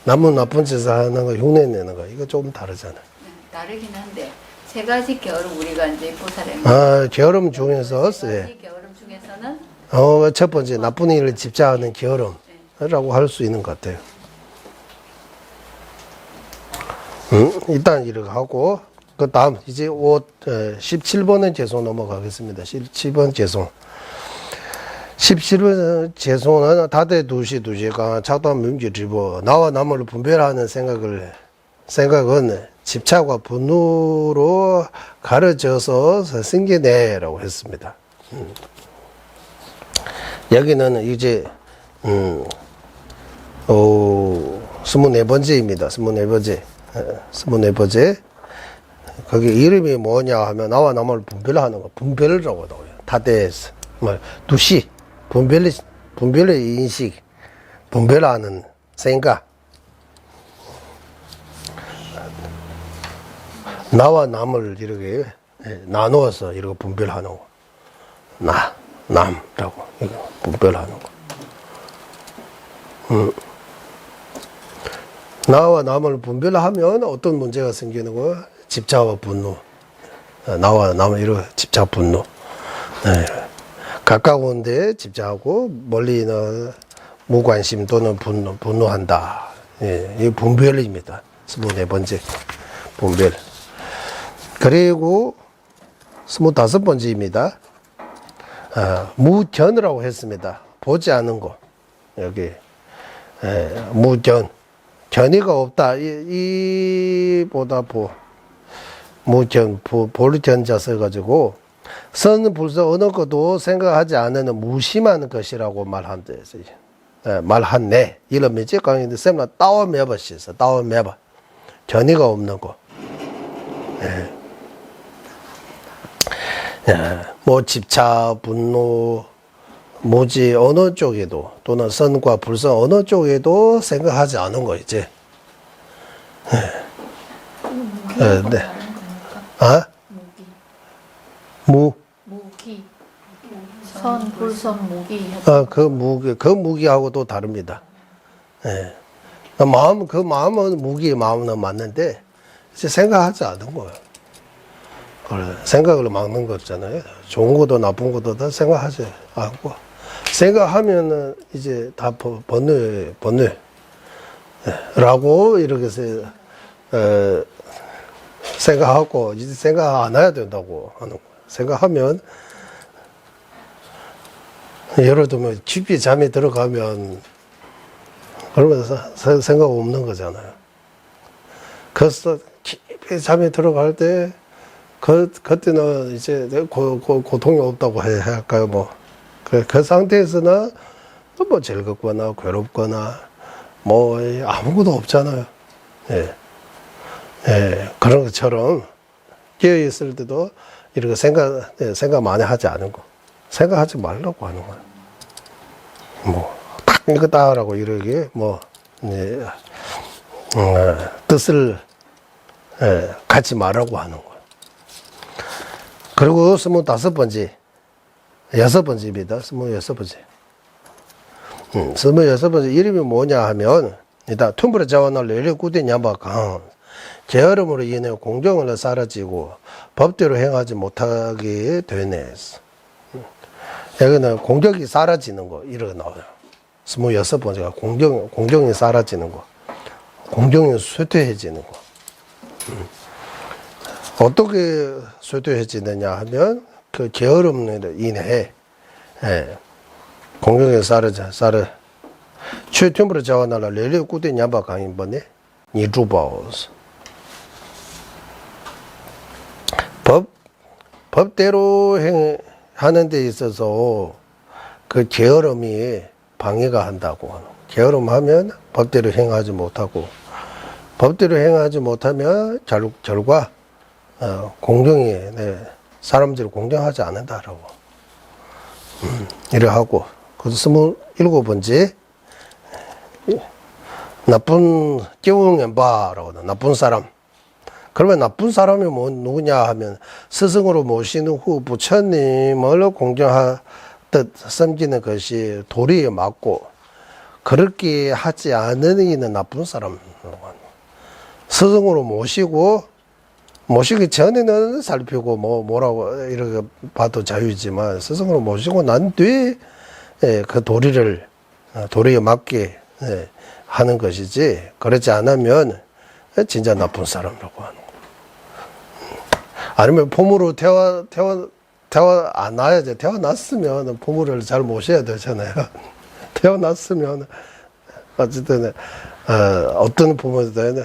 남은 나쁜 짓을 하는 거 흉내 내는 거. 이거 조금 다르잖아요. 다르긴 한데 세 가지 게으름 우리가 이제 보살에 게으름 중에서, 세 예. 가지 게으름 중에서는 첫 번째, 나쁜 일을 집착하는 게으름이라고 할 수 있는 것 같아요. 일단 이렇게 하고, 그 다음, 이제 17번의 재송 넘어가겠습니다. 17번 재송. 17번 재송은 다대 두시가 차도한 명기지보, 나와 남을 분별하는 생각은 집착과 분노로 가려져서 생기네라고 했습니다. 여기는 이제 24번째입니다. 24번째. 거기 이름이 뭐냐 하면 나와 남을 분별하는 거, 분별이라고 나와요. 다대에서 두시, 분별의 인식, 분별하는 생각. 나와 남을 이렇게 나누어서 이렇게 분별하는 거. 남라고 분별하는 거. 나와 남을 분별하면 어떤 문제가 생기는 거야? 집착과 분노. 나와 남을 이렇게 집착, 분노. 네. 가까운 데 집착하고 멀리는 무관심 또는 분노한다. 예, 이 분별입니다. 24번째 분별. 그리고 25번째입니다. 무견이라고 했습니다. 보지 않은 거. 여기 무견. 견이가 없다. 이보다 무견, 볼견자 써가지고 선 불서 어느 것도 생각하지 않는 무심한 것이라고 말한네. 이러면지 강의도 쌤나 따와 매버시서 따와 매버. 견이가 없는 거. 뭐 집착, 분노, 뭐지 어느 쪽에도 또는 선과 불선 어느 쪽에도 생각하지 않은 거 이제. 네. 아? 무기, 선, 불선, 무기. 그 무기하고 또 다릅니다. 예. 그 마음은 무기의 마음은 맞는데 이제 생각하지 않은 거예요. 생각을 막는 거 없잖아요. 좋은 것도 나쁜 것도 다 생각하지 않고 생각하면은 이제 다 번뇌라고 이렇게 해서 생각하고 이제 생각 안 해야 된다고 하는 거예요. 생각하면 예를 들면 깊이 잠이 들어가면 그러면서 생각 없는 거잖아요. 그래서 깊이 잠이 들어갈 때 그때는 이제 고통이 없다고 해야 할까요? 뭐 그 상태에서는 뭐 즐겁거나 괴롭거나 뭐 아무것도 없잖아요. 예. 그런 것처럼 깨어 있을 때도 이렇게 생각 많이 하지 않은 거, 생각하지 말라고 하는 거예요. 뭐 딱 이거다라고 이렇게 뜻을 갖지 말라고 하는 거예요. 그리고 25번째, 6번째입니다. 26번째. 26번째 이름이 뭐냐 하면, 일단, 툼브레 자원을 내려 꾸대 냐바강, 게으름으로 인해 공정을 사라지고, 법대로 행하지 못하게 되네. 여기는 공격이 사라지는 거, 이렇게 나와요. 26번째가 공정이 사라지는 거, 공정이 쇠퇴해지는 거. 어떻게 쇠퇴해지느냐 하면 그 게으름으로 인해 공경에 최tum으로 자원하라 레레 꾸대 냐바 강인번에 니주바오스 법대로 하는 데 있어서 그 게으름이 방해가 한다고. 게으름하면 법대로 행하지 못하고 법대로 행하지 못하면 결과 공정이 사람들이 공정하지 않는다라고 이래 하고. 그래서 27번째 나쁜 깨우는바라고 나쁜 사람. 그러면 나쁜 사람이 누구냐 하면 스승으로 모시는 후 부처님을 공경하듯 섬기는 것이 도리에 맞고 그렇게 하지 않는 이는 나쁜 사람. 스승으로 모시고 모시기 전에는 살피고 뭐라고 이렇게 봐도 자유지만 스승으로 모시고 난 뒤에 그 도리에 맞게 하는 것이지, 그렇지 않으면 진짜 나쁜 사람이라고 하는 거. 아니면 부모로 태어나야지. 태어났으면 부모를 잘 모셔야 되잖아요. 태어났으면 어쨌든 어떤 부모들은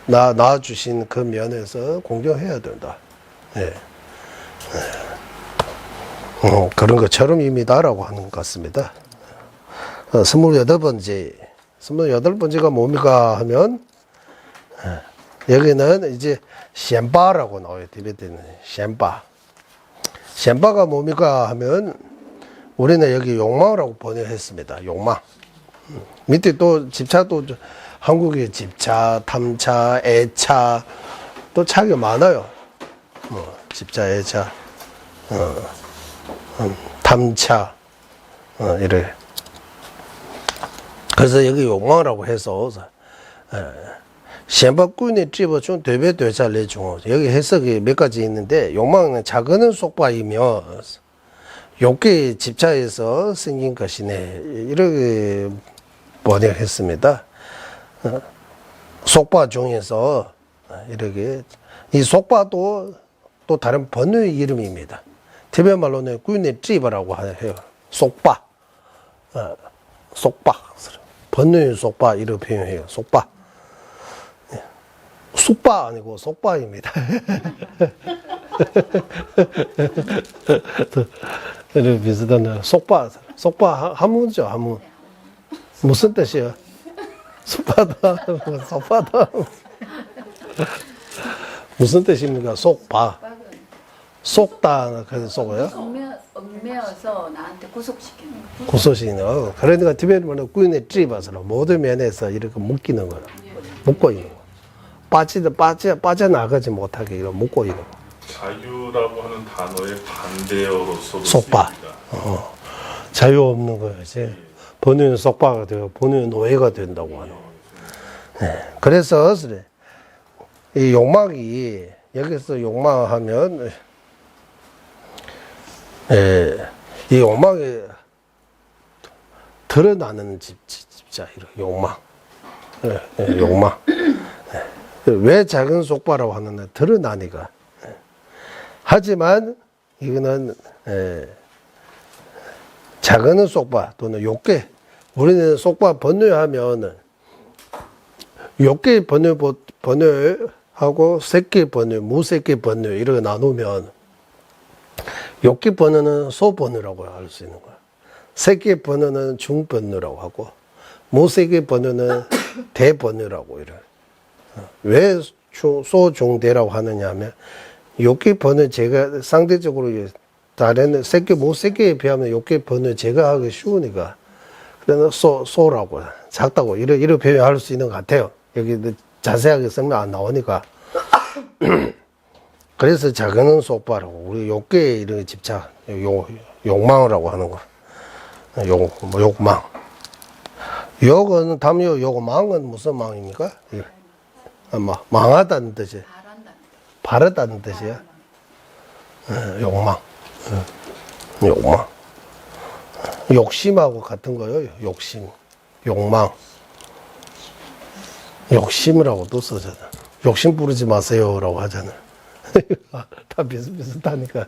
낳아주신 그 면에서 공경해야 된다. 예. 그런 것처럼입니다라고 하는 것 같습니다. 28번째가 뭡니까 하면, 여기는 이제 셴바라고 나와요. 디베트는 셴바. 셴바가 뭡니까 하면, 우리는 여기 욕망이라고 번역했습니다. 욕망. 밑에 또 집차도 한국의 집차, 탐차, 애차, 또 차가 많아요. 집차, 애차, 탐차, 이래. 그래서 여기 욕망이라고 해서, 셴바꾼이 찝어준 되배되잘 중 여기 해석이 몇 가지 있는데, 욕망은 작은 속바이며, 욕계 집차에서 생긴 것이네. 이렇게 번역했습니다. 속바 중에서 이렇게, 이 속바도 또 다른 번뇌의 이름입니다. 티베트 말로는 꾸네 찌바라고 해요. 속바. 속바. 번뇌의 속바 이렇게 표현해요. 속바. 쑥바 아니고 속바입니다. 이렇게 비슷한 속바 한문죠, 한문. 무슨 뜻이에요? 속바다, 속바다. 무슨 뜻입니까? 속바. 속다, 그래서 속어요? 얽매어서 나한테 구속시키는 거. 구소시는. 그러니까 티베트말로 꾸인의 찌바스로 모든 면에서 이렇게 묶이는 거라. 묶고 있는 거. 빠져나가지 못하게 이렇게 묶고 있는 거. 자유라고 하는 단어의 반대어로서 속바. 자유 없는 거지. 번뇌는 속바가 되고 번뇌는 노예가 된다고 하는 거. 네. 그래서 이 욕망이, 여기서 욕망하면, 이 욕망이 드러나는 집자, 욕망. 욕망. 왜 작은 속바라고 하느냐, 드러나니까. 하지만 이거는 작은 속바 또는 욕계, 우리는 속바 번뇌하면 욕계 번뇌하고 색계 번뇌, 무색계 번뇌 이렇게 나누면, 욕계 번뇌는 소번뇌라고 할 수 있는 거야. 색계 번뇌는 중번뇌라고 하고, 무색계 번뇌는 대번뇌라고 이래. 왜 소중대라고 하느냐 하면, 욕계 번뇌 제가 상대적으로 다른 색계, 무색계에 비하면 욕계 번뇌 제거하기 쉬우니까, 그래서 소라고, 작다고, 이렇게 표현할 수 있는 것 같아요. 여기 자세하게 설명 안 나오니까. 그래서 작은 속바라고, 우리 욕계에 이런 집착, 욕망이라고 하는 거. 욕망. 욕은, 욕망은 무슨 망입니까? 망하다는 뜻이에요. 바르다는 뜻이에요. 욕망. 욕망. 욕심하고 같은 거예요. 욕심. 욕망. 욕심이라고 또 써잖아. 욕심 부르지 마세요라고 하잖아. 다 비슷비슷하니까.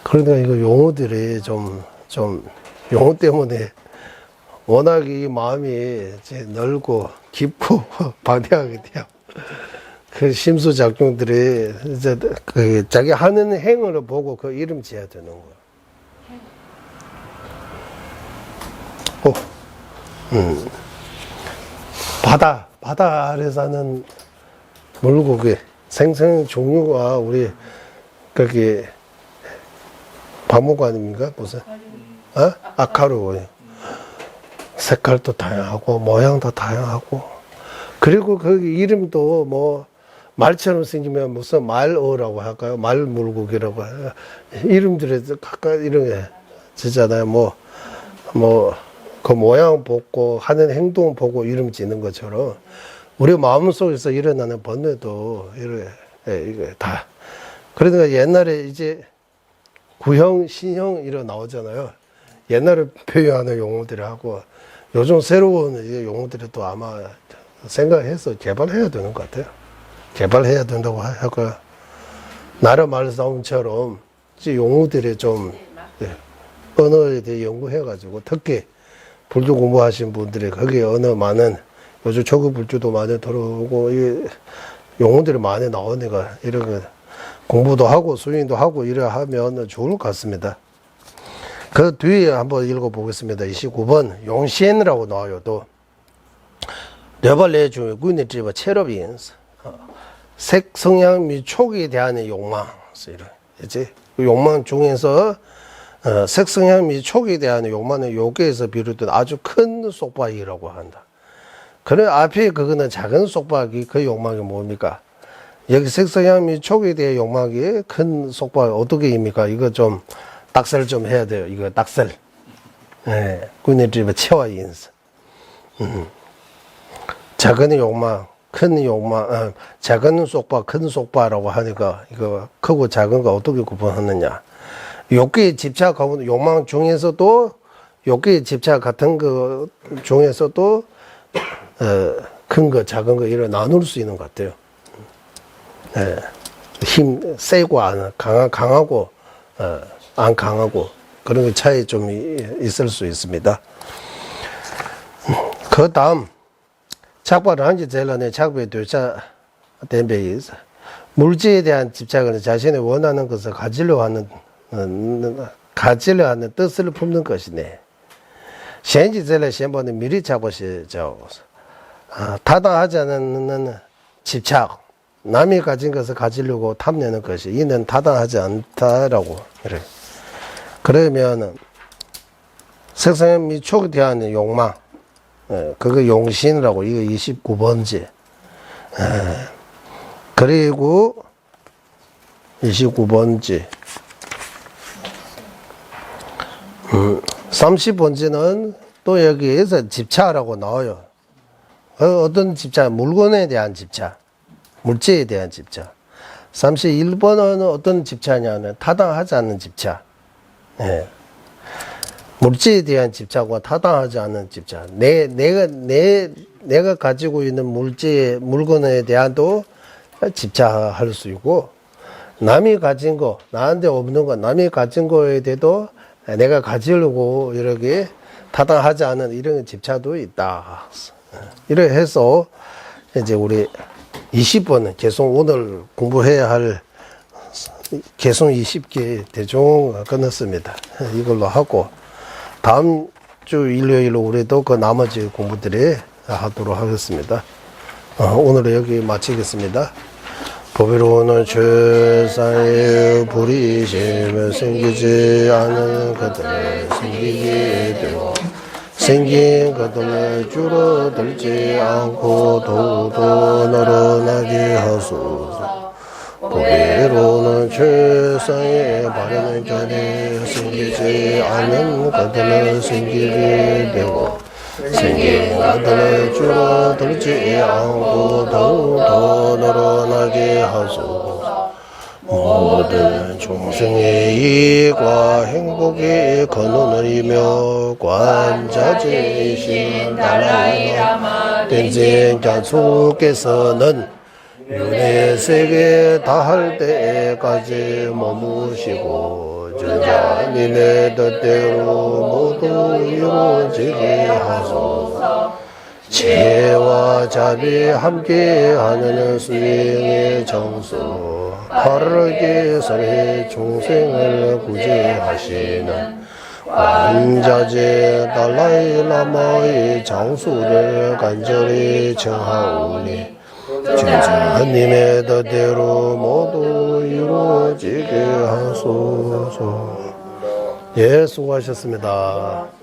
그러니까 이거 용어들이 좀 용어 때문에 워낙 이 마음이 이제 넓고 깊고 방대하게 돼요. 그 심수작용들이 이제 그 자기 하는 행위를 보고 그 이름 지어야 되는 거야. 바다 아래 사는 물고기, 생선 종류가 우리 거기 박물관입니까? 무슨? 아카루. 색깔도 다양하고 모양도 다양하고, 그리고 거기 이름도 뭐 말처럼 생기면 무슨 말어라고 할까요? 말 물고기라고 해요. 이름들이 각각 이런 게 지잖아요. 그 모양 보고 하는 행동 보고 이름 짓는 것처럼 우리 마음속에서 일어나는 번뇌도 이게 다. 그러니까 옛날에 이제 구형, 신형 이런 나오잖아요. 옛날에 표현하는 용어들이 하고 요즘 새로운 이제 용어들이 또 아마 생각해서 개발해야 되는 것 같아요. 개발해야 된다고 하고 나라 말싸움처럼 이제 용어들이 좀 언어에 대해 연구해가지고 특히 불교 공부하신 분들이 거기에 언어 많은 요즘 초급 불교도 많이 들어오고 이 용어들이 많이 나오니까 이런 거 공부도 하고 수행도 하고 이래 하면 좋을 것 같습니다. 그 뒤에 한번 읽어보겠습니다. 29번 용신이라고 나와요. 또 뇌발레 중에 군의 집어 체럽인스 색, 성향 및 촉에 대한 욕망 이제 욕망 중에서 색, 성향 및 촉에 대한 욕망은 여기에서 비롯된 아주 큰 속박이라고 한다. 그래 앞에 그거는 작은 속박이 그 욕망이 뭡니까? 여기 색, 성향 및 촉에 대한 욕망이 큰 속박 어떻게입니까? 이거 좀 딱셀 좀 해야 돼요. 이거 딱셀. 예, 군의 집에 채와 인스. 작은 욕망, 큰 욕망, 작은 속박, 큰 속박이라고 하니까 이거 크고 작은 거 어떻게 구분하느냐? 욕기에 집착하고 욕망 중에서도 욕기에 집착 같은 거 중에서도 큰 거, 작은 거 이렇게 나눌 수 있는 것 같아요. 예, 힘 세고 안 강하고 안 강하고 그런 게 차이 좀 있을 수 있습니다. 그 다음 착박을 한지 제일란의 착박의 교차 덴베이스 물질에 대한 집착은 자신이 원하는 것을 가지려 하는 뜻을 품는 것이네. 현지 제일 신번은 미리 잡으시죠. 타당하지 않는 집착, 남이 가진 것을 가지려고 탐내는 것이 이는 타당하지 않다라고 그래. 그러면 색상 및 촉에 대한 욕망, 그거 용신이라고 이거 29번째. 그리고 29번째. 30번째는 또 여기에서 집착이라고 나와요. 어떤 집착? 물건에 대한 집착, 물질에 대한 집착. 31번은 어떤 집착이냐면 타당하지 않는 집착. 예. 물질에 대한 집착과 타당하지 않은 집착. 내가 가지고 있는 물건에 대한도 집착할 수 있고, 남이 가진 거, 나한테 없는 거, 남이 가진 거에 대해도 내가 가지려고 이렇게 타당하지 않은 이런 집착도 있다. 이렇게 해서 이제 우리 20번은 계속 오늘 공부해야 할 계속 20개 대충 끝났습니다. 이걸로 하고 다음 주 일요일로 우리도 그 나머지 공부들이 하도록 하겠습니다. 오늘은 여기 마치겠습니다. 보배로는 최상의 불이심을 생기지 않은 것들을 생기게 되고 생긴 것들을 줄어들지 않고 더욱더 늘어나게 하소서. 보배로는 최상의 바르는 견에 생기지 않은 것들을 생기게 되고 생긴 것들을 줄어들지 않고 더욱더 늘어나게 하소서. 모든众生의 이익과 행복의 근원을 이며 관자재이신 달라이라마 댄젠자수께서는 윤회 세계 다할 때까지 머무시고 저자님의 뜻대로 모두 이루어지게 하소서. 지혜와 자비 함께하는 수행의 정수 바르게 설해 중생을 구제하시는 관자재 달라이라마의 장수를 간절히 청하오니 천주님의 뜻대로 모두 이루어지게 하소서. 예, 수고하셨습니다.